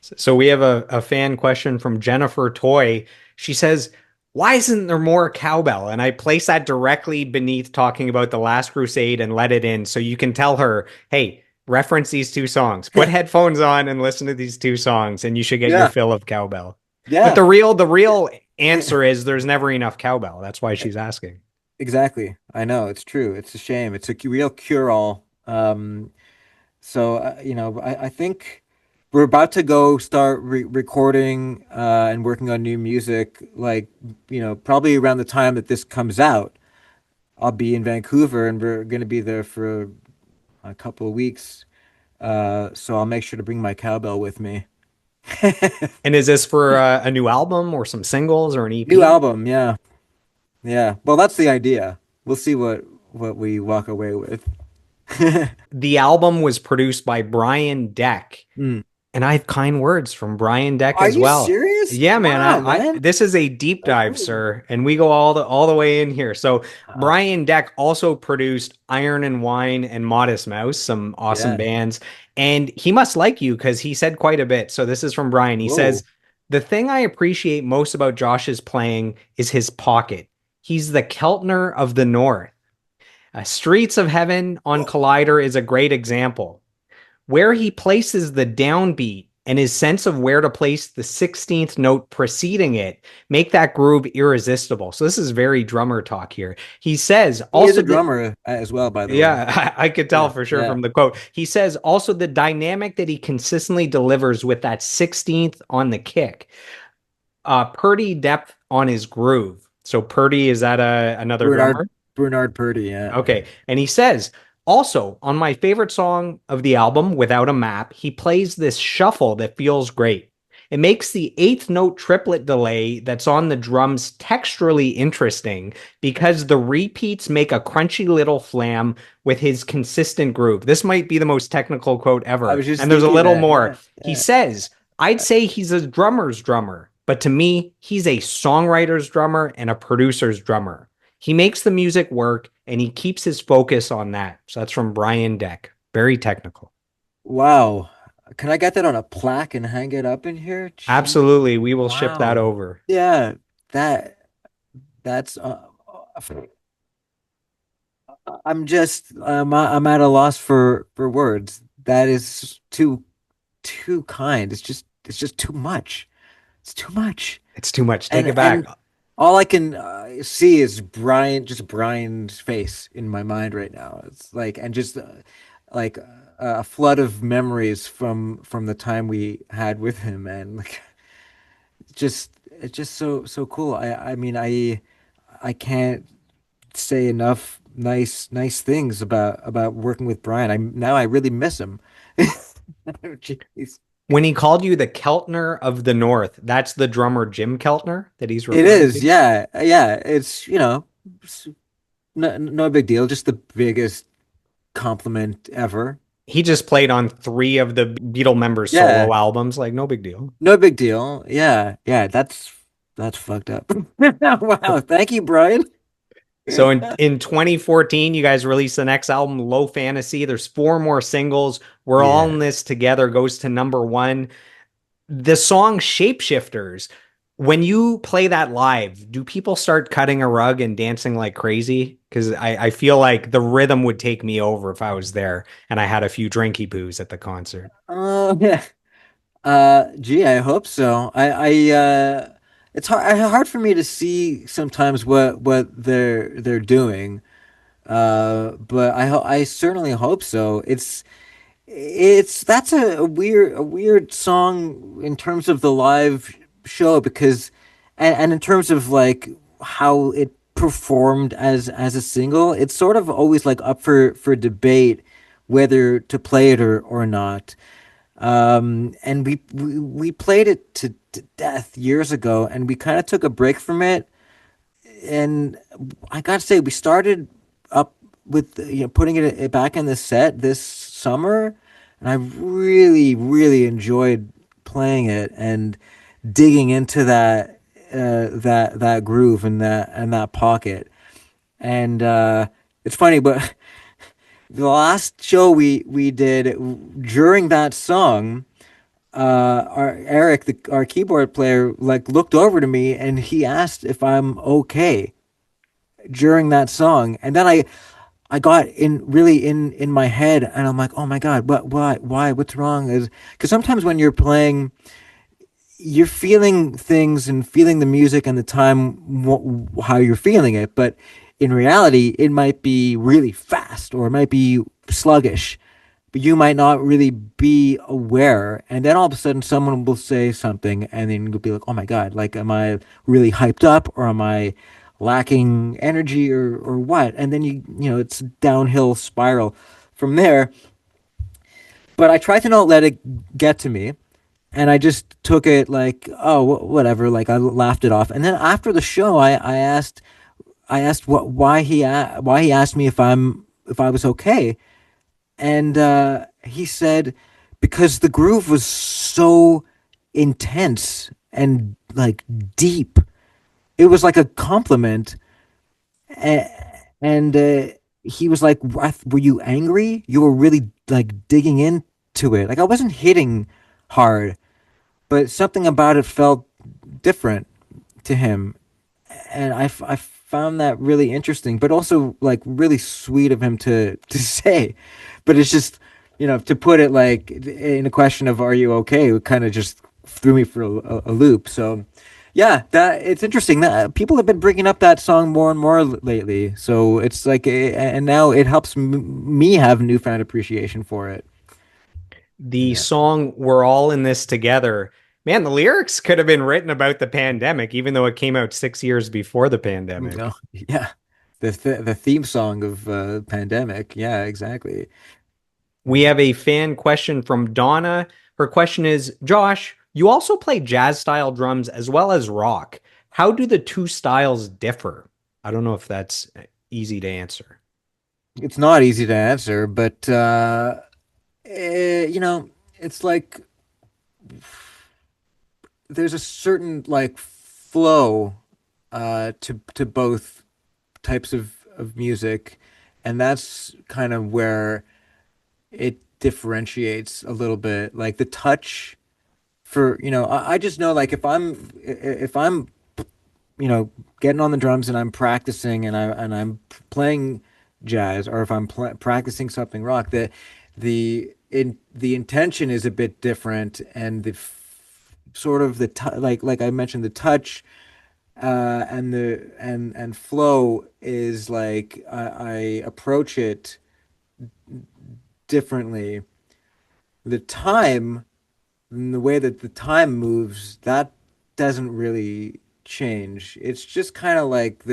So we have a fan question from Jennifer Toy. She says, why isn't there more cowbell? And I place that directly beneath talking about The Last Crusade and Let It In. So you can tell her, hey, reference these two songs. Put headphones on and listen to these two songs, and you should get your Yeah, fill of cowbell. But yeah. the real answer is there's never enough cowbell. That's why she's asking. Exactly. I know it's true. It's a shame. It's a real cure-all. So I think we're about to go start recording and working on new music. Like, probably around the time that this comes out, I'll be in Vancouver, and we're going to be there for a couple of weeks. So I'll make sure to bring my cowbell with me. And is this for a new album or some singles or an New EP? album, yeah, yeah. Well, that's the idea. We'll see what we walk away with. The album was produced by Brian Deck. Mm. And I have kind words from Brian Deck Are as you well. serious? Yeah, man. Wow, man. This is a deep dive, Oh, sir, and we go all the way in here. So uh, Brian Deck also produced Iron and Wine and Modest Mouse, some awesome yeah. bands, and he must like you because he said quite a bit. So this is from Brian. He says, Whoa. "The thing I appreciate most about Josh's playing is his pocket. He's the Keltner of the North. Streets of Heaven on Whoa. Collider is a great example." Where he places the downbeat and his sense of where to place the 16th note preceding it make that groove irresistible. So this is very drummer talk here. He says He is also a that drummer as well, by the way. yeah, I could tell Yeah, for sure yeah. from the quote. He says also the dynamic that he consistently delivers with that 16th on the kick. Purdy depth on his groove. So Purdy, is that another Bernard drummer? Bernard Purdy, yeah. Okay. And he says, also, on my favorite song of the album, Without a Map, he plays this shuffle that feels great. It makes the eighth note triplet delay that's on the drums texturally interesting because the repeats make a crunchy little flam with his consistent groove. This might be the most technical quote I ever. was just And there's a thinking little that. more. Yeah, He yeah. says, I'd say he's a drummer's drummer, but to me, he's a songwriter's drummer and a producer's drummer. He makes the music work and he keeps his focus on that. So that's from Brian Deck. Very technical. Wow. Can I get that on a plaque and hang it up in here? Gee. Absolutely. We will ship that Wow. over. Yeah, that that's I'm at a loss for words. That is too kind. It's just too much. It's too much. It's too much. Take And it back. all I can see is Brian's face in my mind right now. It's like and just like a flood of memories from the time we had with him, and like it's just so cool. I mean I can't say enough nice things about working with Brian. I really miss him. Jeez. When he called you the Keltner of the North, that's the drummer Jim Keltner that he's It referring is, to. yeah, yeah. It's no big deal. Just the biggest compliment ever. He just played on three of the Beatle members' Yeah, solo albums. Like, no big deal. no big deal. Yeah, yeah. That's fucked up. Wow. Thank you, Brian. So in 2014, you guys released the next album, Low Fantasy. There's four more singles. We're all Yeah. in this together, goes to number one. The song Shapeshifters. When you play that live, do people start cutting a rug and dancing like crazy? Because I feel like the rhythm would take me over if I was there and I had a few drinky poos at the concert. Oh, yeah. Gee, I hope so. It's hard for me to see sometimes what they're doing. But I certainly hope so. That's a weird song in terms of the live show because, and in terms of like how it performed as a single, it's sort of always like up for debate whether to play it or not. And we played it to death years ago, and we kind of took a break from it. And I gotta say, we started up with putting it back in the set this summer, and I really enjoyed playing it and digging into that groove and that pocket. And it's funny, but the last show we did during that song, our Eric, our keyboard player, like looked over to me and he asked if I'm okay during that song, and then I got in really in my head, and I'm like, oh my God, why, what's wrong? Is because sometimes when you're playing, you're feeling things and feeling the music and the time how you're feeling it, but in reality, it might be really fast or it might be sluggish, but you might not really be aware. And then all of a sudden, someone will say something, and then you'll be like, "Oh my God! Like, am I really hyped up, or am I lacking energy, or what?" And then it's downhill spiral from there. But I tried to not let it get to me, and I just took it like, oh, whatever. Like I laughed it off. And then after the show, I asked why he asked me if I was okay, and he said because the groove was so intense and like deep. It was like a compliment, and, and he was like, "Were you angry? You were really like digging into it. Like I wasn't hitting hard, but something about it felt different to him." And I found that really interesting, but also like really sweet of him to say. But it's just, to put it like in a question of "Are you okay?" It kind of just threw me for a loop. So yeah, that it's interesting that people have been bringing up that song more and more lately. So it's like, and now it helps me have newfound appreciation for it. The Yeah. song We're All in This Together, man, the lyrics could have been written about the pandemic, even though it came out 6 years before the No, pandemic. yeah. The theme song of pandemic. Yeah, exactly. We have a fan question from Donna. Her question is, Josh, you also play jazz style drums as well as rock. How do the two styles differ? I don't know if that's easy to answer. It's not easy to answer, but it's like there's a certain like flow to both types of music, and that's kind of where it differentiates a little bit. Like the touch for, I just know like if I'm you know, getting on the drums and I'm practicing and I'm playing jazz, or if I'm practicing something rock, the intention is a bit different, and sort of like I mentioned, the touch and and flow is like I approach it differently. The time and the way that the time moves, that doesn't really change. It's just kind of like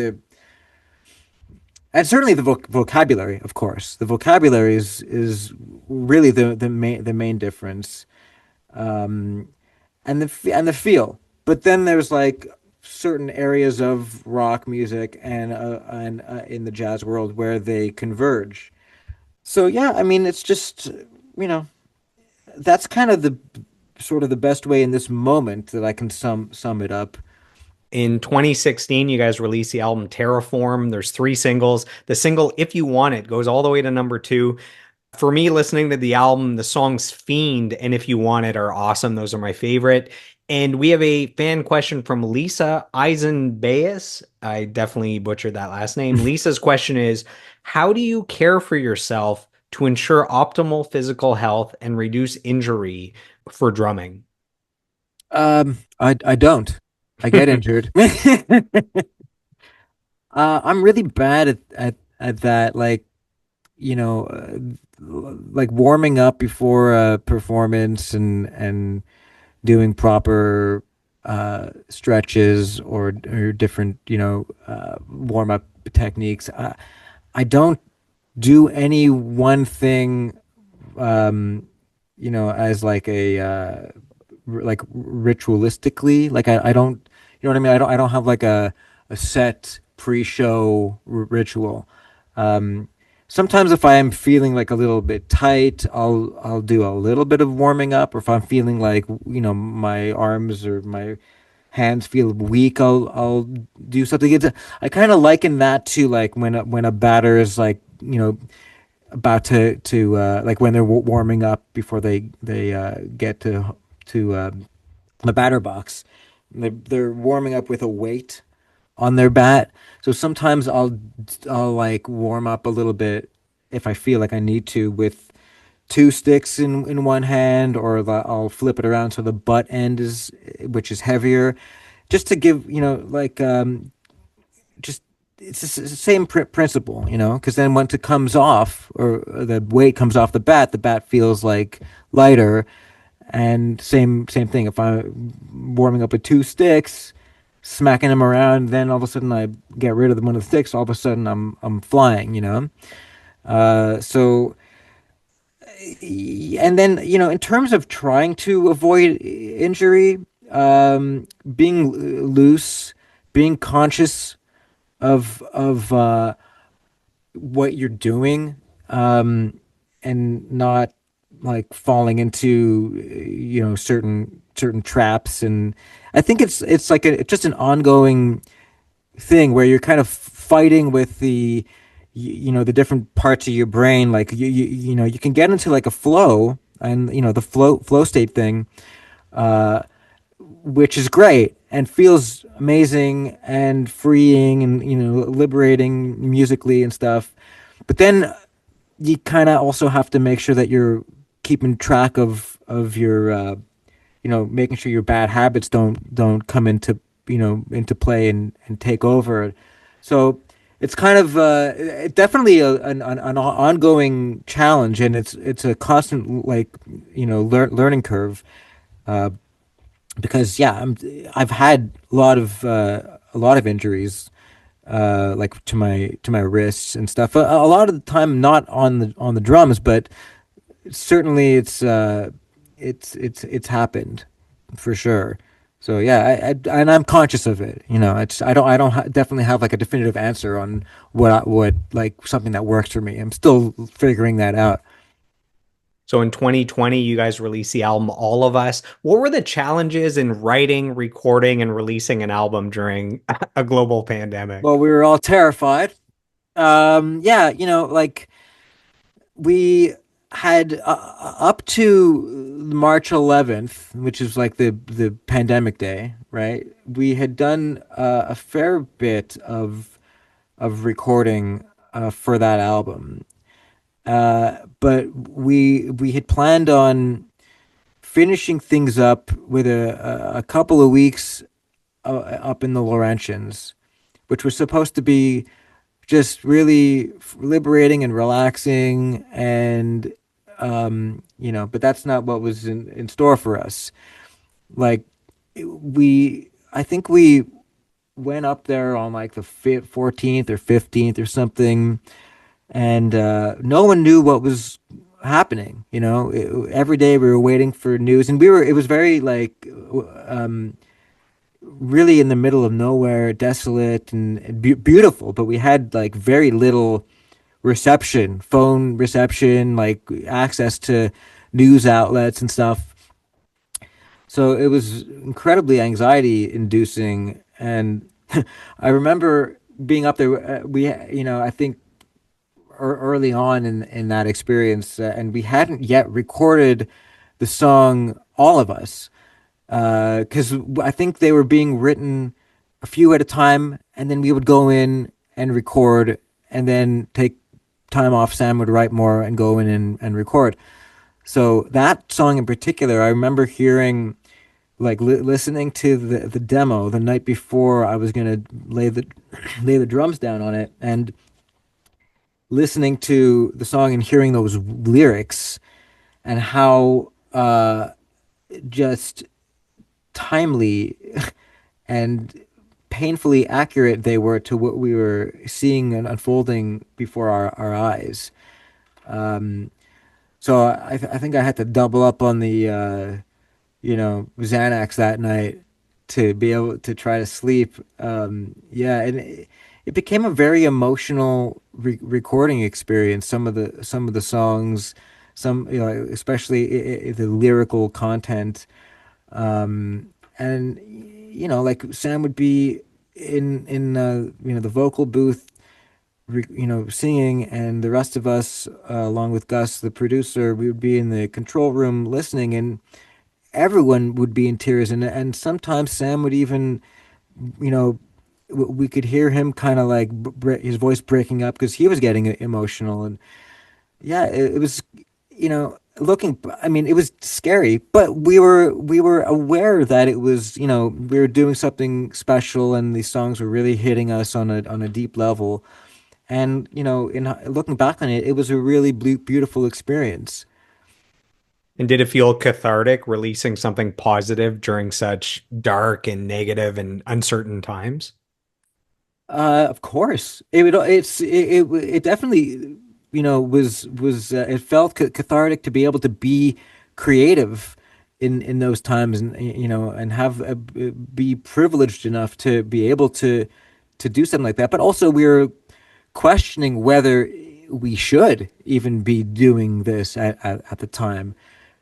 and certainly the vocabulary, of course. The vocabulary is really the main difference, um, and the feel. But then there's like certain areas of rock music and in the jazz world where they converge. So yeah, I mean, it's just you know that's kind of the sort of the best way in this moment that I can sum it up. In 2016, you guys released the album Terraform. There's three singles. The single If You Want It goes all the way to number two. For me, listening to the album, the songs Fiend and If You Want It are awesome. Those are my favorite. And we have a fan question from Lisa Eisenbayes. I definitely butchered that last name. Lisa's question is, how do you care for yourself to ensure optimal physical health and reduce injury for drumming? I don't. I get injured. I'm really bad at that. Like, you know, like warming up before a performance and doing proper stretches or different, warm up techniques. I don't do any one thing, um, as like a like ritualistically. Like I don't, you know what I mean? I don't have like a set pre-show ritual. Um, Sometimes if I am feeling like a little bit tight, I'll do a little bit of warming up. Or if I'm feeling like, my arms or my hands feel weak, I'll do something. I kind of liken that to like when a batter is like, about to like when they're warming up before they get to the batter box. They're warming up with a weight on their bat. So sometimes I'll like warm up a little bit if I feel like I need to with two sticks in one hand, or I'll flip it around so the butt end is which is heavier, just to give like just it's the same principle, because then once it comes off or the weight comes off the bat feels like lighter. And same thing. If I'm warming up with two sticks, smacking them around, then all of a sudden I get rid of one of the sticks. All of a sudden I'm flying, So and then in terms of trying to avoid injury, being loose, being conscious of what you're doing, and not like falling into certain traps. And I think it's like it's just an ongoing thing where you're kind of fighting with the different parts of your brain. Like you can get into like a flow, and the flow state thing, uh which is great and feels amazing and freeing and liberating musically and stuff. But then you kind of also have to make sure that you're keeping track of your making sure your bad habits don't come into play and take over. So it's kind of definitely an ongoing challenge, and it's a constant like learning curve. uh, because yeah, I've had a lot of injuries, like to my wrists and stuff. A lot of the time, not on the drums, but certainly it's happened for sure. So yeah, and I'm conscious of it. It's I don't definitely have like a definitive answer on what like something that works for me. I'm still figuring that out. So in 2020, you guys released the album All of Us. What were the challenges in writing, recording, and releasing an album during a global Well, pandemic? we were all terrified. Yeah, like we had up to March 11th, which is like the pandemic day, right? We had done a fair bit of recording for that album. But we had planned on finishing things up with a couple of weeks up in the Laurentians, which was supposed to be just really liberating and relaxing. And but that's not what was in store for us. Like I think we went up there on like the 14th or 15th or something, and no one knew what was happening. Every day we were waiting for news, and it was very like really in the middle of nowhere, desolate and beautiful, but we had like very little reception, phone reception, like access to news outlets and stuff. So it was incredibly anxiety inducing. And I remember being up there. I think early on in that experience, and we hadn't yet recorded the song "All of Us." Because I think they were being written a few at a time, and then we would go in and record, and then take time off. Sam would write more and go in and record. So that song in particular, I remember hearing, like listening to the demo the night before I was gonna lay the lay the drums down on it, and listening to the song and hearing those lyrics and how just timely and painfully accurate they were to what we were seeing and unfolding before our eyes. Um, so I think I had to double up on the Xanax that night to be able to try to sleep. Yeah, and it became a very emotional recording experience. Some of the songs, especially the lyrical content, and like Sam would be in the vocal booth, singing, and the rest of us, along with Gus, the producer, we would be in the control room listening, and everyone would be in tears, and sometimes Sam would even, you know, we could hear him kind of like his voice breaking up because he was getting emotional, and yeah, it was, looking. I mean, it was scary, but we were aware that it was, we were doing something special, and these songs were really hitting us on a deep level, and in looking back on it, it was a really beautiful experience. And did it feel cathartic releasing something positive during such dark and negative and uncertain times? Of course, it definitely, was it felt cathartic to be able to be creative in those times, and and have be privileged enough to be able to do something like that. But also, we were questioning whether we should even be doing this at the time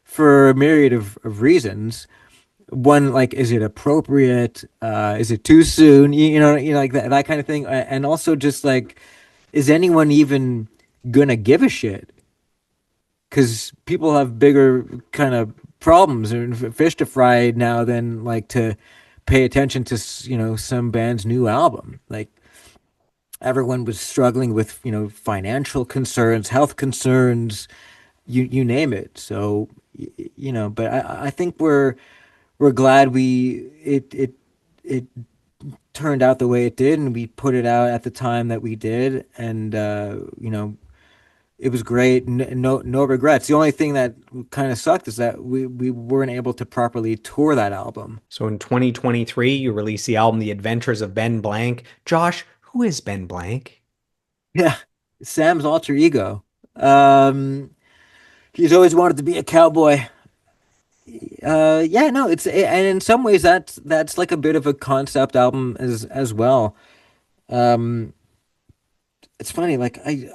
for a myriad of reasons. One, like, is it appropriate? Is it too soon? Like that kind of thing. And also just like, is anyone even gonna give a shit? Because people have bigger kind of problems and fish to fry now than like to pay attention to some band's new album. Like, everyone was struggling with financial concerns, health concerns, you name it. So but I think we're glad it turned out the way it did, and we put it out at the time that we did, and it was great. No regrets. The only thing that kind of sucked is that we weren't able to properly tour that album. So in 2023, you released the album The Adventures of Ben Blank. Josh, who is Ben Blank? Yeah, Sam's alter ego. Um, he's always wanted to be a cowboy. Yeah, no, and in some ways that's like a bit of a concept album as well. Um, it's funny, like I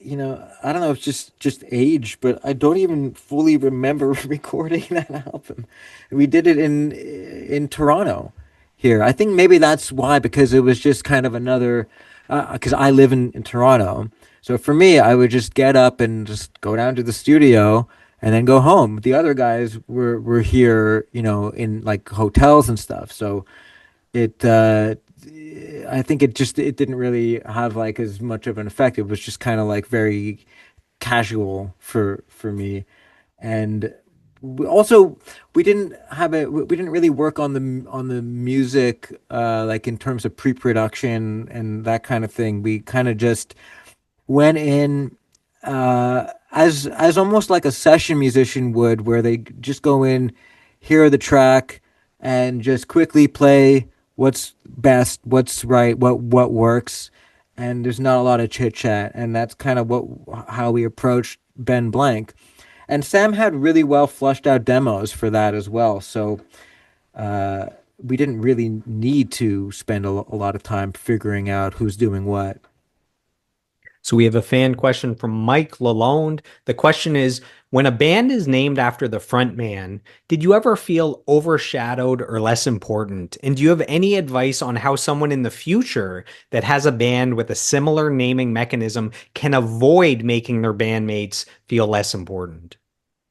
don't know if it's just age, but I don't even fully remember recording that album. We did it in Toronto here. I think maybe that's why, because it was just kind of another, because I live in Toronto. So for me, I would just get up and just go down to the studio and then go home. The other guys were here, in like hotels and stuff. So it I think it didn't really have like as much of an effect. It was just kind of like very casual for me. And also, we didn't really work on the music, like in terms of pre-production and that kind of thing. We kind of just went in, as almost like a session musician would, where they just go in, hear the track, and just quickly play what's best, what's right, what works, and there's not a lot of chit chat, and that's kind of what how we approached Ben Blank. And Sam had really well flushed out demos for that as well, so uh, we didn't really need to spend a lot of time figuring out who's doing what. So we have a fan question from Mike Lalonde. The question is, when a band is named after the front man, did you ever feel overshadowed or less important? And do you have any advice on how someone in the future that has a band with a similar naming mechanism can avoid making their bandmates feel less important?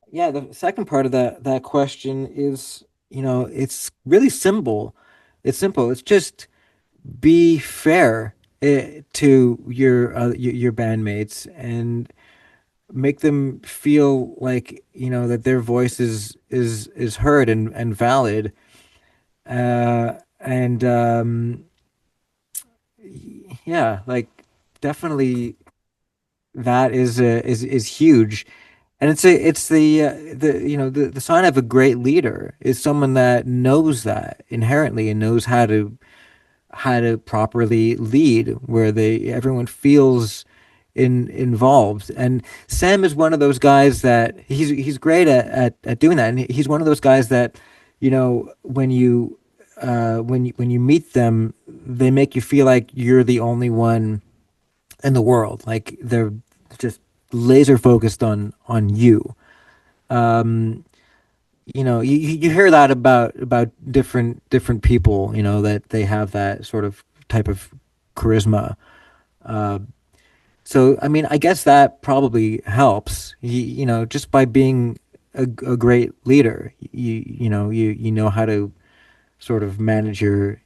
Yeah, the second part of that question is it's really simple. It's simple. It's just be fair to your bandmates and make them feel like, that their voice is heard and valid. And yeah, like definitely that is huge. And the sign of a great leader is someone that knows that inherently and knows how to properly lead, where they everyone feels involved. And Sam is one of those guys that he's great at doing that. And he's one of those guys that, when you meet them, they make you feel like you're the only one in the world. Like they're just laser focused on you. Um, you hear that about different people, that they have that sort of type of charisma. Uh, so I mean, I guess that probably helps. Just by being a great leader, you know how to sort of manage your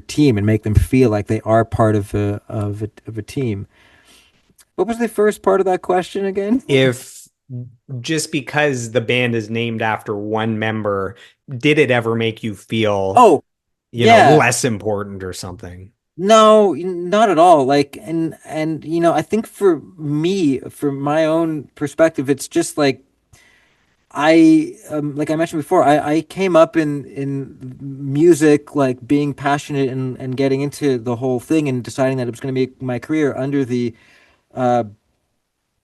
team and make them feel like they are part of a team. What was the first part of that question again? If just because the band is named after one member, did it ever make you feel, Oh, yeah. less important or something? No, not at all. Like, and I think for me, from my own perspective, it's just like like I mentioned before, I came up in music, like being passionate and getting into the whole thing and deciding that it was going to be my career under the uh,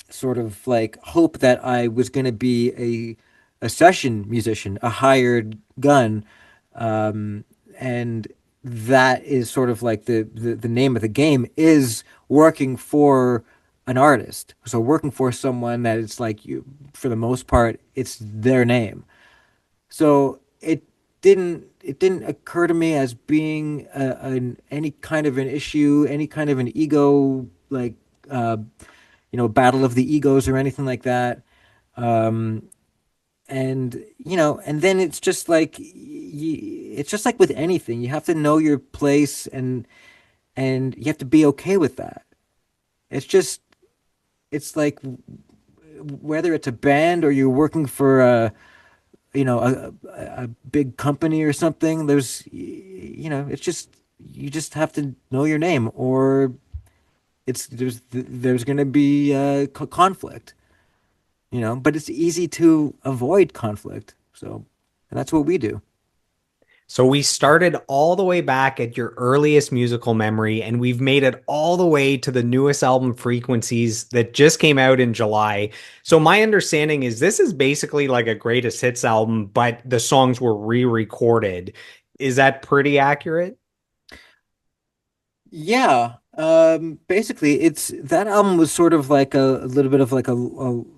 sort of like hope that I was going to be a session musician, a hired gun, and that is sort of like the name of the game is working for an artist. So working for someone that it's like you, for the most part, it's their name. So it didn't occur to me as being any kind of an issue, any kind of an ego like uh, battle of the egos or anything like that. Um, and then it's just like it's just like with anything, you have to know your place and you have to be okay with that. It's just it's like whether it's a band or you're working for a big company or something. It's just you just have to know your name, or there's going to be conflict. But it's easy to avoid conflict. So, and that's what we do. So we started all the way back at your earliest musical memory, and we've made it all the way to the newest album, Frequencies, that just came out in July. So my understanding is this is basically like a greatest hits album, but the songs were re-recorded. Is that pretty accurate? Yeah. Basically, it's that album was sort of like a little bit of like a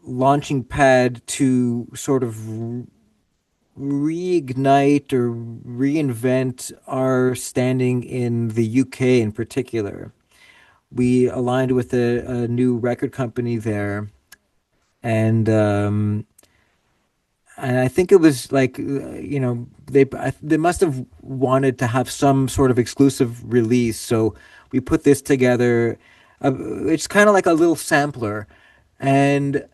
launching pad to sort of reignite or reinvent our standing in the UK in particular. We aligned with a new record company there, and I think it was like they must have wanted to have some sort of exclusive release, so we put this together. It's kind of like a little sampler, and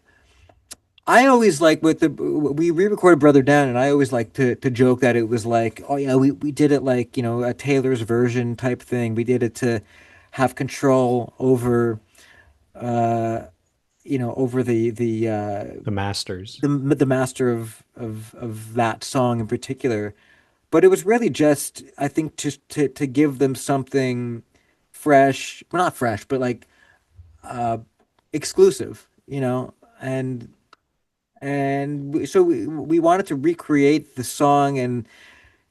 I always like with the we re-recorded Brother Down, and I always like to joke that it was like, oh yeah, we did it like a Taylor's version type thing. We did it to have control over uh over The Masters. the master of that song in particular. But it was really just, I think, just to give them something fresh, well, not fresh, but like uh exclusive, so we wanted to recreate the song and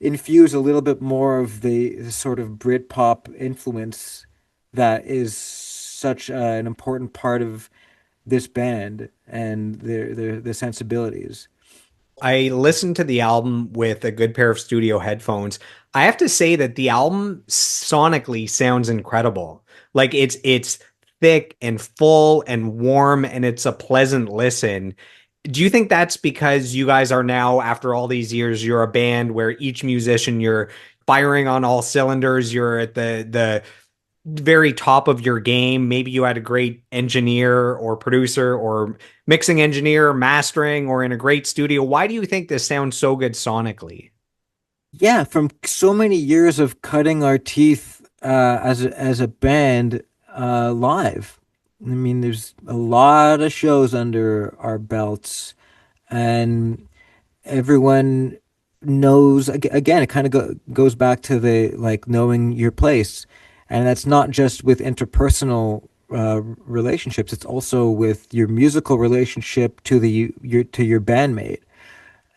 infuse a little bit more of the sort of Britpop influence that is such an important part of this band and their sensibilities. I listened to the album with a good pair of studio headphones. I have to say that the album sonically sounds incredible. Like it's thick and full and warm and it's a pleasant listen. Do you think that's because you guys are now, after all these years, you're a band where each musician, you're firing on all cylinders, you're at the very top of your game. Maybe you had a great engineer or producer or mixing engineer, mastering, or in a great studio. Why do you think this sounds so good sonically? Yeah, from so many years of cutting our teeth as a band live. I mean, there's a lot of shows under our belts, and everyone knows. Again, it kind of goes back to the like knowing your place, and that's not just with interpersonal relationships. It's also with your musical relationship to your bandmate.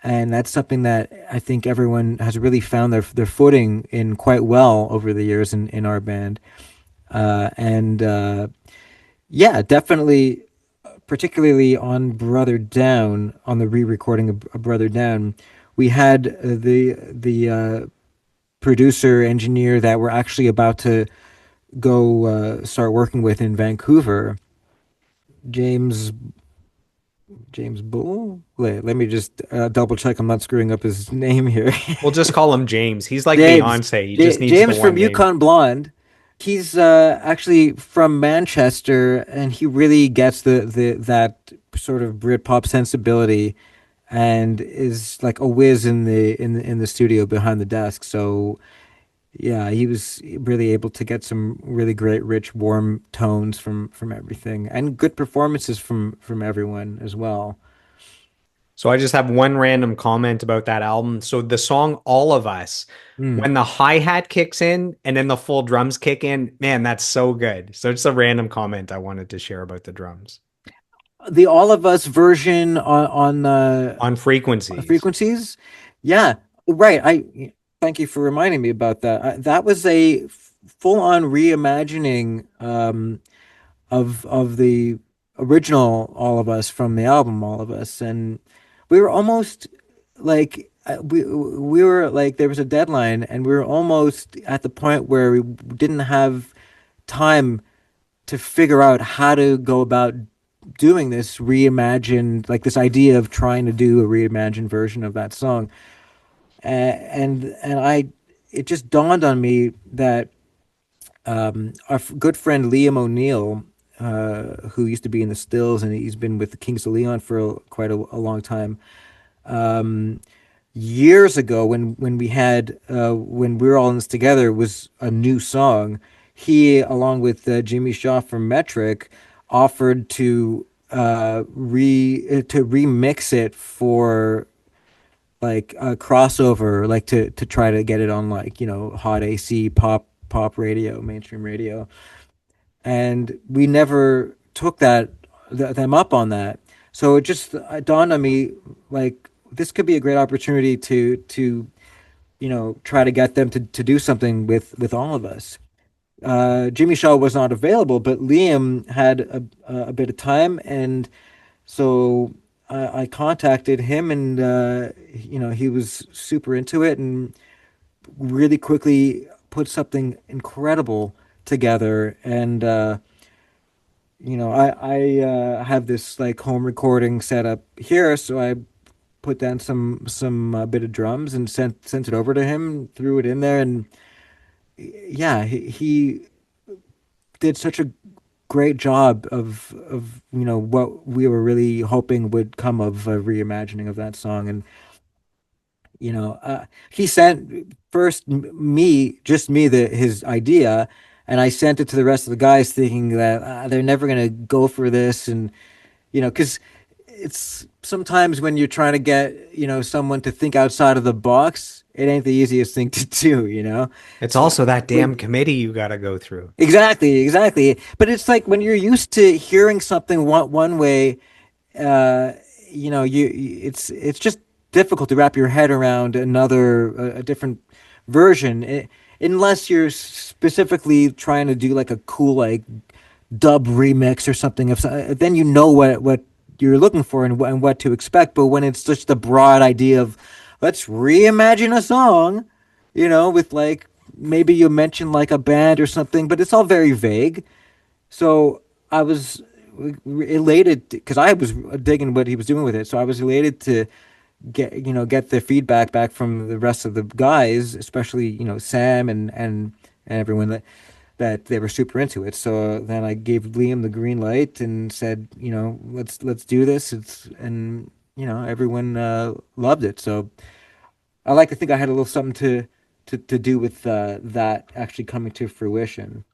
And that's something that I think everyone has really found their footing in quite well over the years in our band. And Yeah, definitely, particularly on Brother Down, on the re-recording of Brother Down, we had the producer engineer that we're actually about to go start working with in Vancouver, James James Bull. Let me just double check. I'm not screwing up his name here. We'll just call him James. He's like James, Beyonce. He just needs the James one from name. Yukon Blonde. He's actually from Manchester, and he really gets the that sort of Britpop sensibility, and is like a whiz in the studio behind the desk. So yeah, he was really able to get some really great, rich, warm tones from everything, and good performances from everyone as well. So I just have one random comment about that album. So the song All of Us, Mm. when the hi-hat kicks in and then the full drums kick in, man, that's so good. So it's a random comment I wanted to share about the drums The All of Us version on on frequencies. frequencies. Yeah, right. I thank you for reminding me about that. That was a full on reimagining of the original All of Us from the album All of Us, and we were almost like we were like there was a deadline, and we were almost at the point where we didn't have time to figure out how to go about doing this reimagined, like this idea of trying to do a reimagined version of that song. And I, it just dawned on me that our good friend Liam O'Neill, who used to be in the Stills and he's been with the Kings of Leon for quite a long time. Um, Years ago, when we had when we were all in this together, was a new song. He, along with Jimmy Shaw from Metric, offered to remix it for like a crossover, like to try to get it on like hot AC pop radio, mainstream radio, and we never took them up on that. So it just dawned on me like this could be a great opportunity to try to get them to do something with all of us. Jimmy Shaw was not available, but Liam had a bit of time, and so I contacted him, and he was super into it, and really quickly put something incredible together. And I have this like home recording set up here, so I put down some bit of drums and sent it over to him, threw it in there, and yeah, he did such a great job of what we were really hoping would come of a reimagining of that song. And he sent first just me his idea, and I sent it to the rest of the guys thinking that they're never gonna go for this. And because it's sometimes when you're trying to get someone to think outside of the box, it ain't the easiest thing to do, It's so also that we damn committee you got to go through. exactly. But it's like when you're used to hearing something one way, uh, it's just difficult to wrap your head around a different version, unless you're specifically trying to do like a cool like dub remix or something. Then you know what you're looking for and what to expect. But when it's just a broad idea of let's reimagine a song, with like maybe you mention like a band or something, but it's all very vague. So I was elated because I was digging what he was doing with it. So I was elated to get the feedback back from the rest of the guys, especially Sam and everyone that they were super into it. So then I gave Liam the green light and said, let's do this. And everyone loved it. So I like to think I had a little something to do with that actually coming to fruition.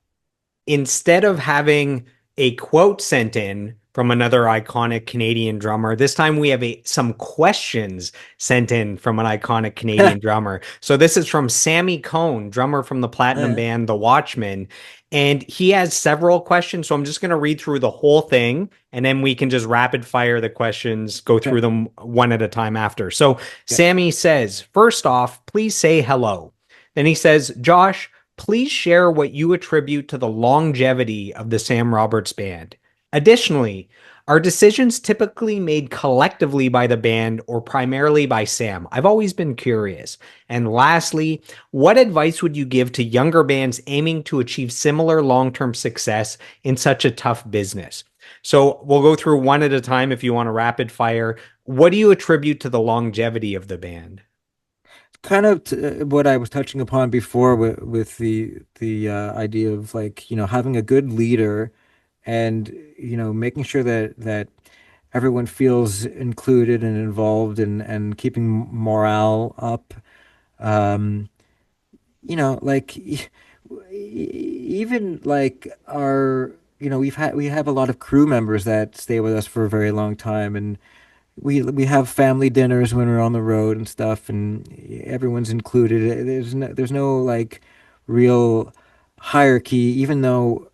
Instead of having a quote sent in from another iconic Canadian drummer, this time we have some questions sent in from an iconic Canadian drummer. So this is from Sammy Cohn, drummer from the platinum Yeah. band The Watchmen. And he has several questions. So I'm just going to read through the whole thing and then we can just rapid fire the questions, go Okay. through them one at a time after. So Yeah. Sammy says, first off, please say hello. Then he says, Josh, please share what you attribute to the longevity of the Sam Roberts Band. Additionally, are decisions typically made collectively by the band or primarily by Sam? I've always been curious. And lastly, what advice would you give to younger bands aiming to achieve similar long term success in such a tough business? So we'll go through one at a time if you want to rapid fire. What do you attribute to the longevity of the band? Kind of what I was touching upon before with the idea of like having a good leader and making sure that everyone feels included and involved and keeping morale up. Um, like even like our we have a lot of crew members that stay with us for a very long time, and we have family dinners when we're on the road and stuff, and everyone's included. There's no like real hierarchy, even though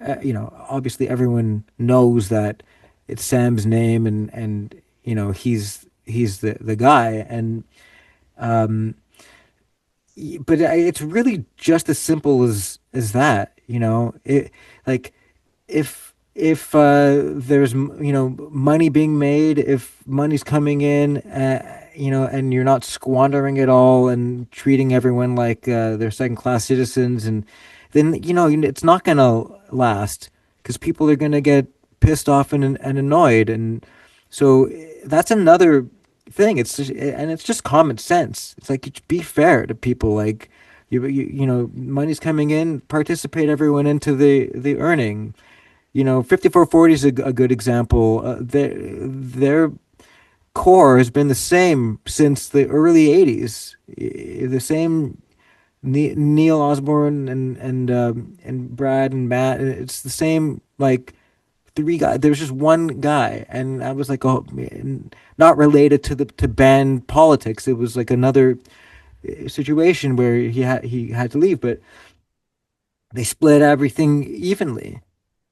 obviously everyone knows that it's Sam's name, and he's the guy, and um, but it's really just as simple as that, it like if there's money being made, if money's coming in, and you're not squandering it all and treating everyone like they're second class citizens, and then it's not gonna last because people are gonna get pissed off and annoyed, and so that's another thing. It's just common sense. It's like, you be fair to people, like money's coming in, participate everyone into the earning. 5440 is a good example. Their core has been the same since the early 80s. The same Neil Osborne and Brad and Matt. It's the same, like, three guys. There was just one guy, and I was like, oh, not related to band politics. It was like another situation where he had to leave, but they split everything evenly,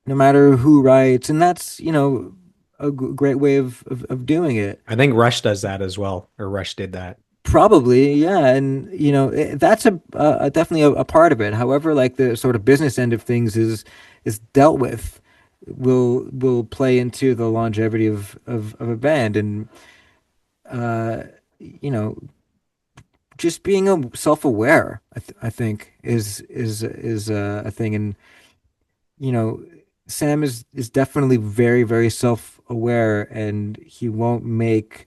no matter who writes, and that's a great way of doing it. I think Rush does that as well, or Rush did that. Probably, yeah, and that's definitely a part of it. However, like the sort of business end of things is dealt with, will play into the longevity of a band, and uh, you know, just being self-aware. I think is a thing, and you know, Sam is definitely very, very self-aware, and he won't make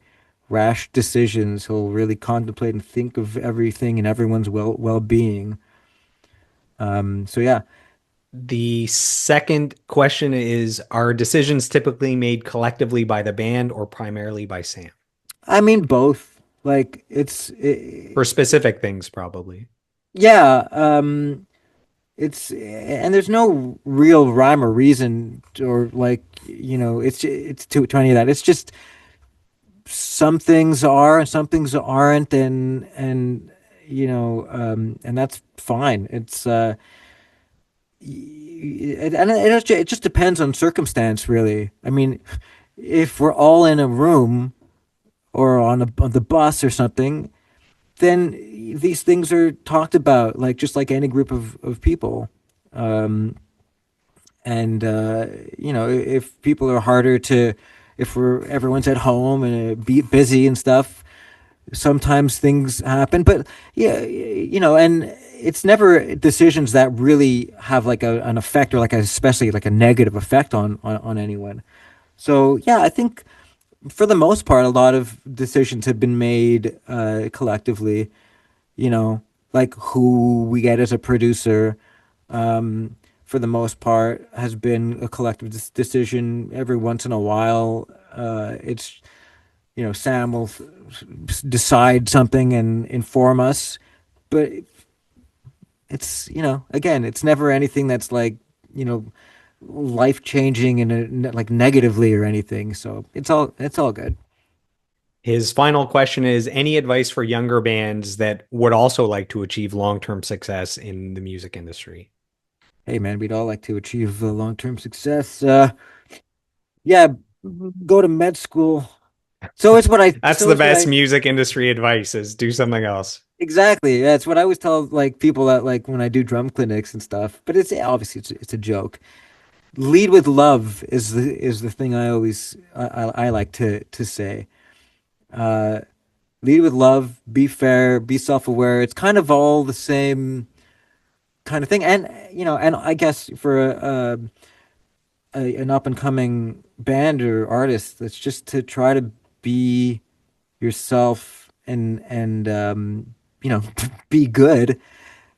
rash decisions. He'll really contemplate and think of everything and everyone's well-being. So yeah, The second question is, are decisions typically made collectively by the band or primarily by Sam? I mean both. Like For specific things, probably. yeah. And there's no real rhyme or reason, or like it's to any of that. It's just some things are and some things aren't, and that's fine. It just depends on circumstance, really. I mean, if we're all in a room or on the bus or something, then these things are talked about, like just like any group of people. Um, and if people are harder to, if everyone's at home and be busy and stuff, sometimes things happen. But yeah, and it's never decisions that really have like an effect, or like especially like a negative effect on anyone. So yeah, I think for the most part, a lot of decisions have been made collectively. You know, like who we get as a producer, for the most part, has been a collective decision. Every once in a while, it's Sam will decide something and inform us, but it's again, it's never anything that's like you know life changing and like negatively or anything. So it's all good. His final question is any advice for younger bands that would also like to achieve long-term success in the music industry? Hey man, we'd all like to achieve long-term success. Yeah, go to med school. So it's what I That's so the it's what best I music industry advice is do something else. exactly. Yeah, it's what I always tell like people at like when I do drum clinics and stuff. But it's obviously it's a joke. Lead with love is the thing I always I like to say. Uh, Lead with love, be fair, be self-aware. It's kind of all the same kind of thing. And and I guess for an up and coming band or artist, that's just to try to be yourself and be good.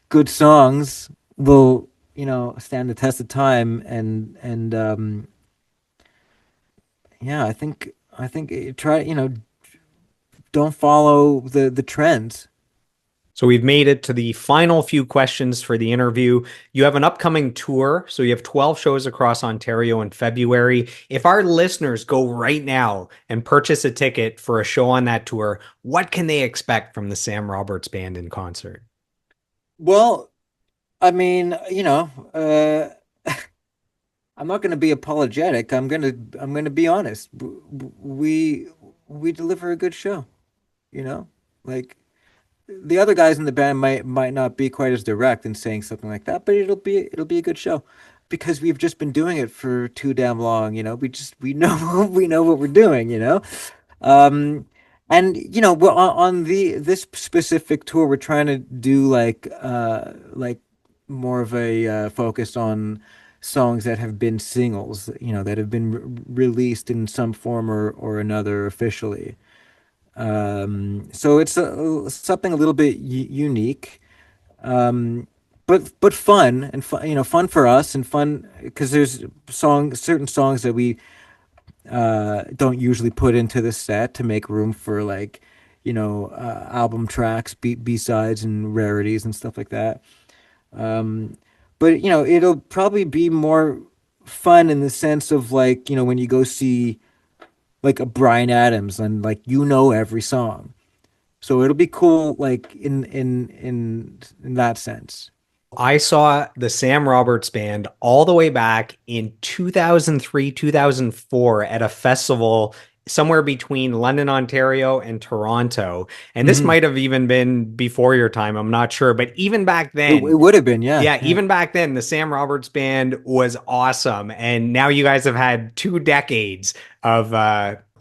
Good songs will stand the test of time, and yeah, I think try don't follow the trends. So we've made it to the final few questions for the interview. You have an upcoming tour, so you have 12 shows across Ontario in February. If our listeners go right now and purchase a ticket for a show on that tour, what can they expect from the Sam Roberts Band in concert? Well, I mean, I'm not going to be apologetic. I'm going to be honest. We deliver a good show, you know? Like the other guys in the band might not be quite as direct in saying something like that, but it'll be a good show because we've just been doing it for too damn long, we know we know what we're doing. Um, and well, on the this specific tour, we're trying to do like more of a focus on songs that have been singles, that have been released in some form or another officially. So it's something a little bit unique, but fun and fun, fun for us and fun because there's certain songs that we don't usually put into the set to make room for like album tracks, B-sides and rarities and stuff like that. Um, but it'll probably be more fun in the sense of like when you go see like a Bryan Adams and like every song. So it'll be cool like in that sense. I saw the Sam Roberts Band all the way back in 2003, 2004 at a festival somewhere between London, Ontario and Toronto. And this Hmm. might have even been before your time, I'm not sure. But even back It then, would have been, yeah, yeah, yeah. even back then, the Sam Roberts Band was awesome. And now you guys have had 2 decades of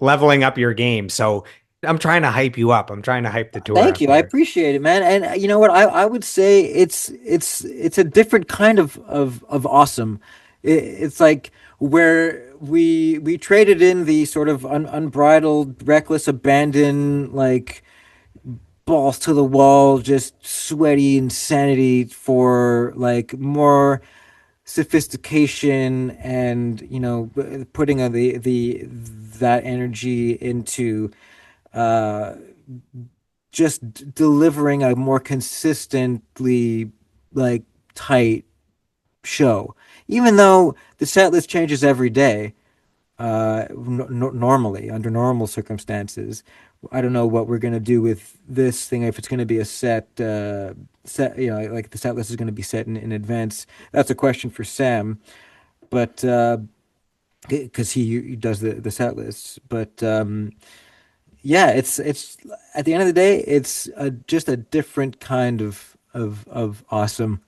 leveling up your game. So I'm trying to hype you up. I'm trying to hype the tour Thank up you. I here. appreciate it, man. And you know what? I would say it's a different kind of awesome. It's like where we traded in the sort of unbridled, reckless abandon, like balls to the wall, just sweaty insanity for like more sophistication and putting the that energy into uh just delivering a more consistently like tight show. Even though the set list changes every day, normally under normal circumstances. I don't know what we're gonna do with this thing if it's gonna be a set, like the set list is gonna be set in advance. That's a question for Sam, but because he does the set lists. But yeah, it's at the end of the day, it's just a different kind of awesome.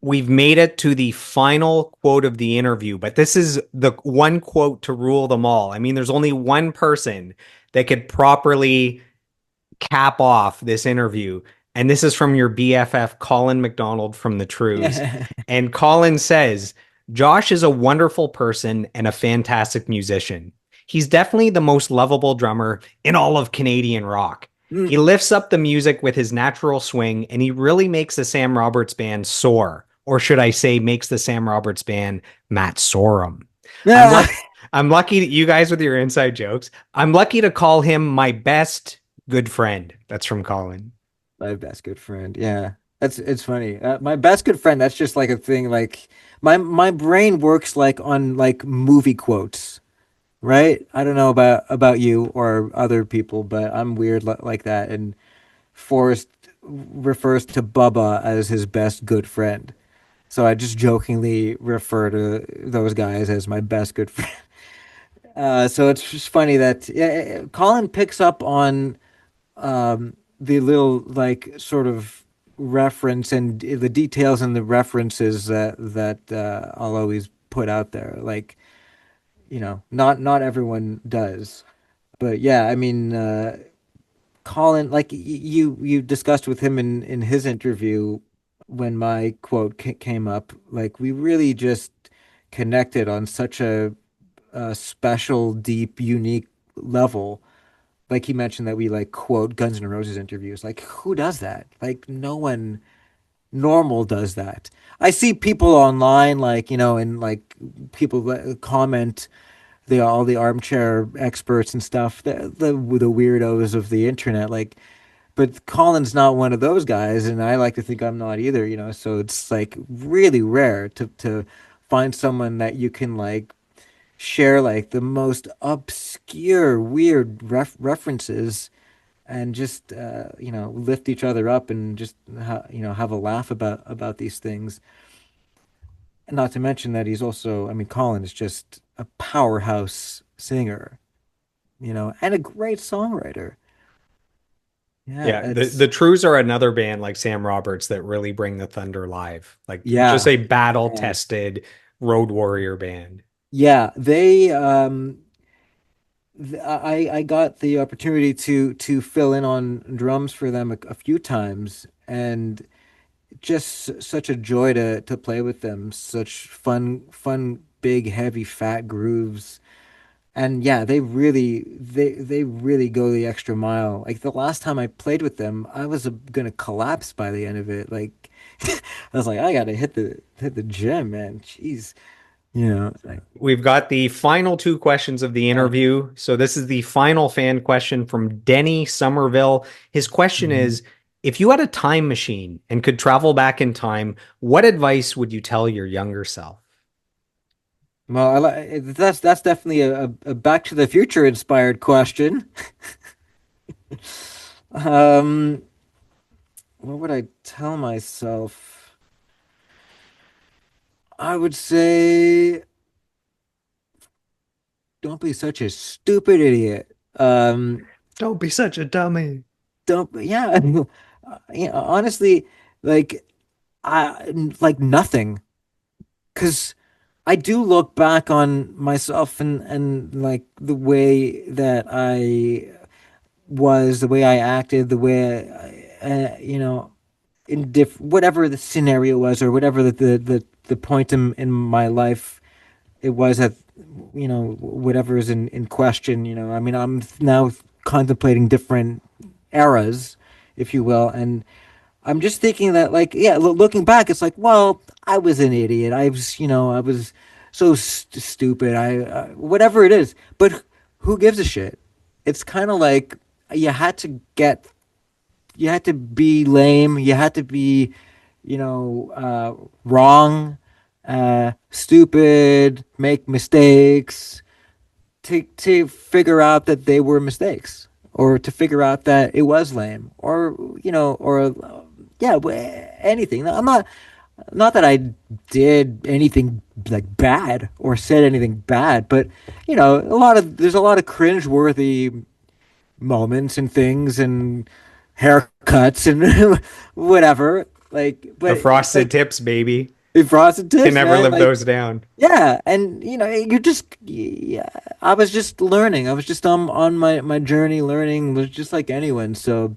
We've made it to the final quote of the interview, but this is the one quote to rule them all. I mean, there's only one person that could properly cap off this interview. And this is from your BFF, Colin McDonald from the Trues. Yeah. And Colin says, Josh is a wonderful person and a fantastic musician. He's definitely the most lovable drummer in all of Canadian rock. Mm. He lifts up the music with his natural swing, and he really makes the Sam Roberts band soar. Or should I say, makes the Sam Roberts band Matt Sorum. I'm Yeah. lucky. I'm lucky that you guys with your inside jokes. I'm lucky to call him my best good friend. That's from Colin. My best good friend. Yeah. It's funny. My best good friend, that's just like a thing like my brain works like on like movie quotes, right? I don't know about you or other people, but I'm weird like that, and Forrest refers to Bubba as his best good friend. So I just jokingly refer to those guys as my best good friend. So it's just funny that yeah, Colin picks up on the little like sort of reference and the details and the references that I'll always put out there. Like, not everyone does, but yeah, I mean, Colin, like you discussed with him in his interview when my quote came up, like we really just connected on such a special, deep, unique level. Like he mentioned that we like quote Guns N' Roses interviews. Like who does that? Like no one normal does that. I see people online like, and like people comment all the armchair experts and stuff, the weirdos of the internet like, but Colin's not one of those guys, and I like to think I'm not either, so it's like really rare to find someone that you can like share like the most obscure, weird references and just lift each other up and just have a laugh about these things. And not to mention that he's also, I mean, Colin is just a powerhouse singer, and a great songwriter. Yeah, Yeah, the it's Trues are another band like Sam Roberts that really bring the thunder live. Like just yeah, a battle man. tested road warrior band. Yeah, they I got the opportunity to fill in on drums for them a few times, and just such a joy to play with them. Such fun, big, heavy, fat grooves. And yeah, they really go the extra mile. Like the last time I played with them, I was gonna collapse by the end of it. Like I was like, I gotta hit the gym, man. Jeez, like We've got the final two questions of the yeah. interview. So this is the final fan question from Denny Somerville. His question Mhm. is, if you had a time machine and could travel back in time, what advice would you tell your younger self? Well, that's definitely a Back to the Future inspired question. Um, what would I tell myself? I would say, don't be such a stupid idiot. Don't be such a dummy. Don't, yeah, honestly, like, like nothing. Because I do look back on myself and like the way that I was, the way I acted, the way in whatever the scenario was or whatever the point in my life it was that whatever is in question. I mean, I'm now contemplating different eras, if you will, and I'm just thinking that like yeah, looking back, it's like, well, I was an idiot. I was so stupid. I whatever it is, but who gives a shit? It's kind of like you had to get you had to be lame. You had to be, wrong, stupid, make mistakes to figure out that they were mistakes, or to figure out that it was lame, or or yeah, anything. I'm not that I did anything like bad or said anything bad, but there's a lot of cringe-worthy moments and things and haircuts and whatever. Like, The but it's frosted like tips, baby. frosted Can tips, never man. live Like, those down. yeah, and yeah, I was just learning. I was just on my journey learning, was just like anyone. So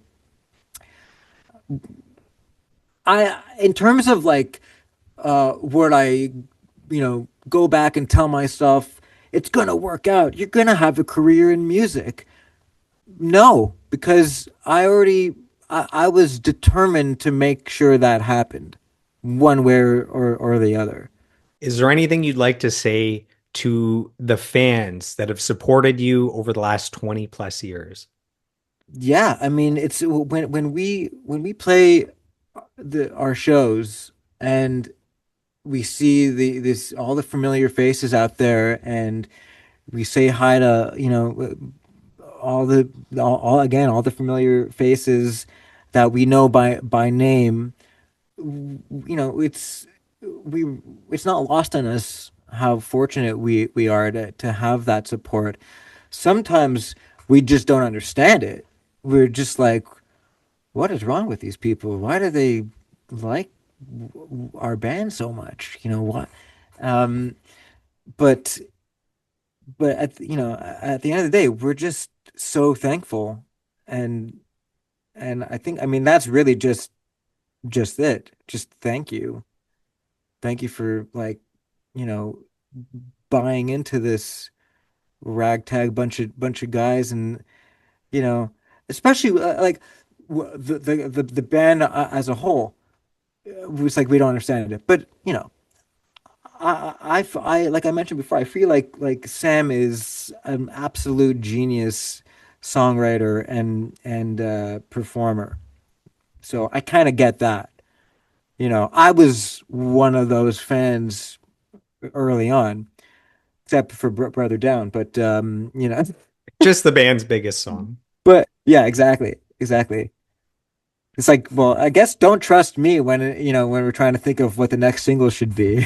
In terms of like, would I, go back and tell myself it's gonna work out? You're gonna have a career in music. No, because I was determined to make sure that happened, one way or the other. Is there anything you'd like to say to the fans that have supported you over the last 20 plus years? Yeah, I mean, it's when we play our shows and we see the this all the familiar faces out there, and we say hi to, all the familiar faces that we know by name. It's we it's not lost on us how fortunate we are to have that support. Sometimes we just don't understand it. We're just like, what is wrong with these people? Why do they like our band so much? You know what? Um, but at the end of the day, we're just so thankful, and I mean that's really just it. Just thank you for, like, you know buying into this ragtag bunch of guys, and you know especially like the band as a whole. It's like we don't understand it, but like I mentioned before, I feel like Sam is an absolute genius songwriter and performer. So I kind of get that. I was one of those fans early on, except for Brother Down. But Just the band's biggest song. but yeah, exactly, exactly. It's like, well, I guess don't trust me when when we're trying to think of what the next single should be.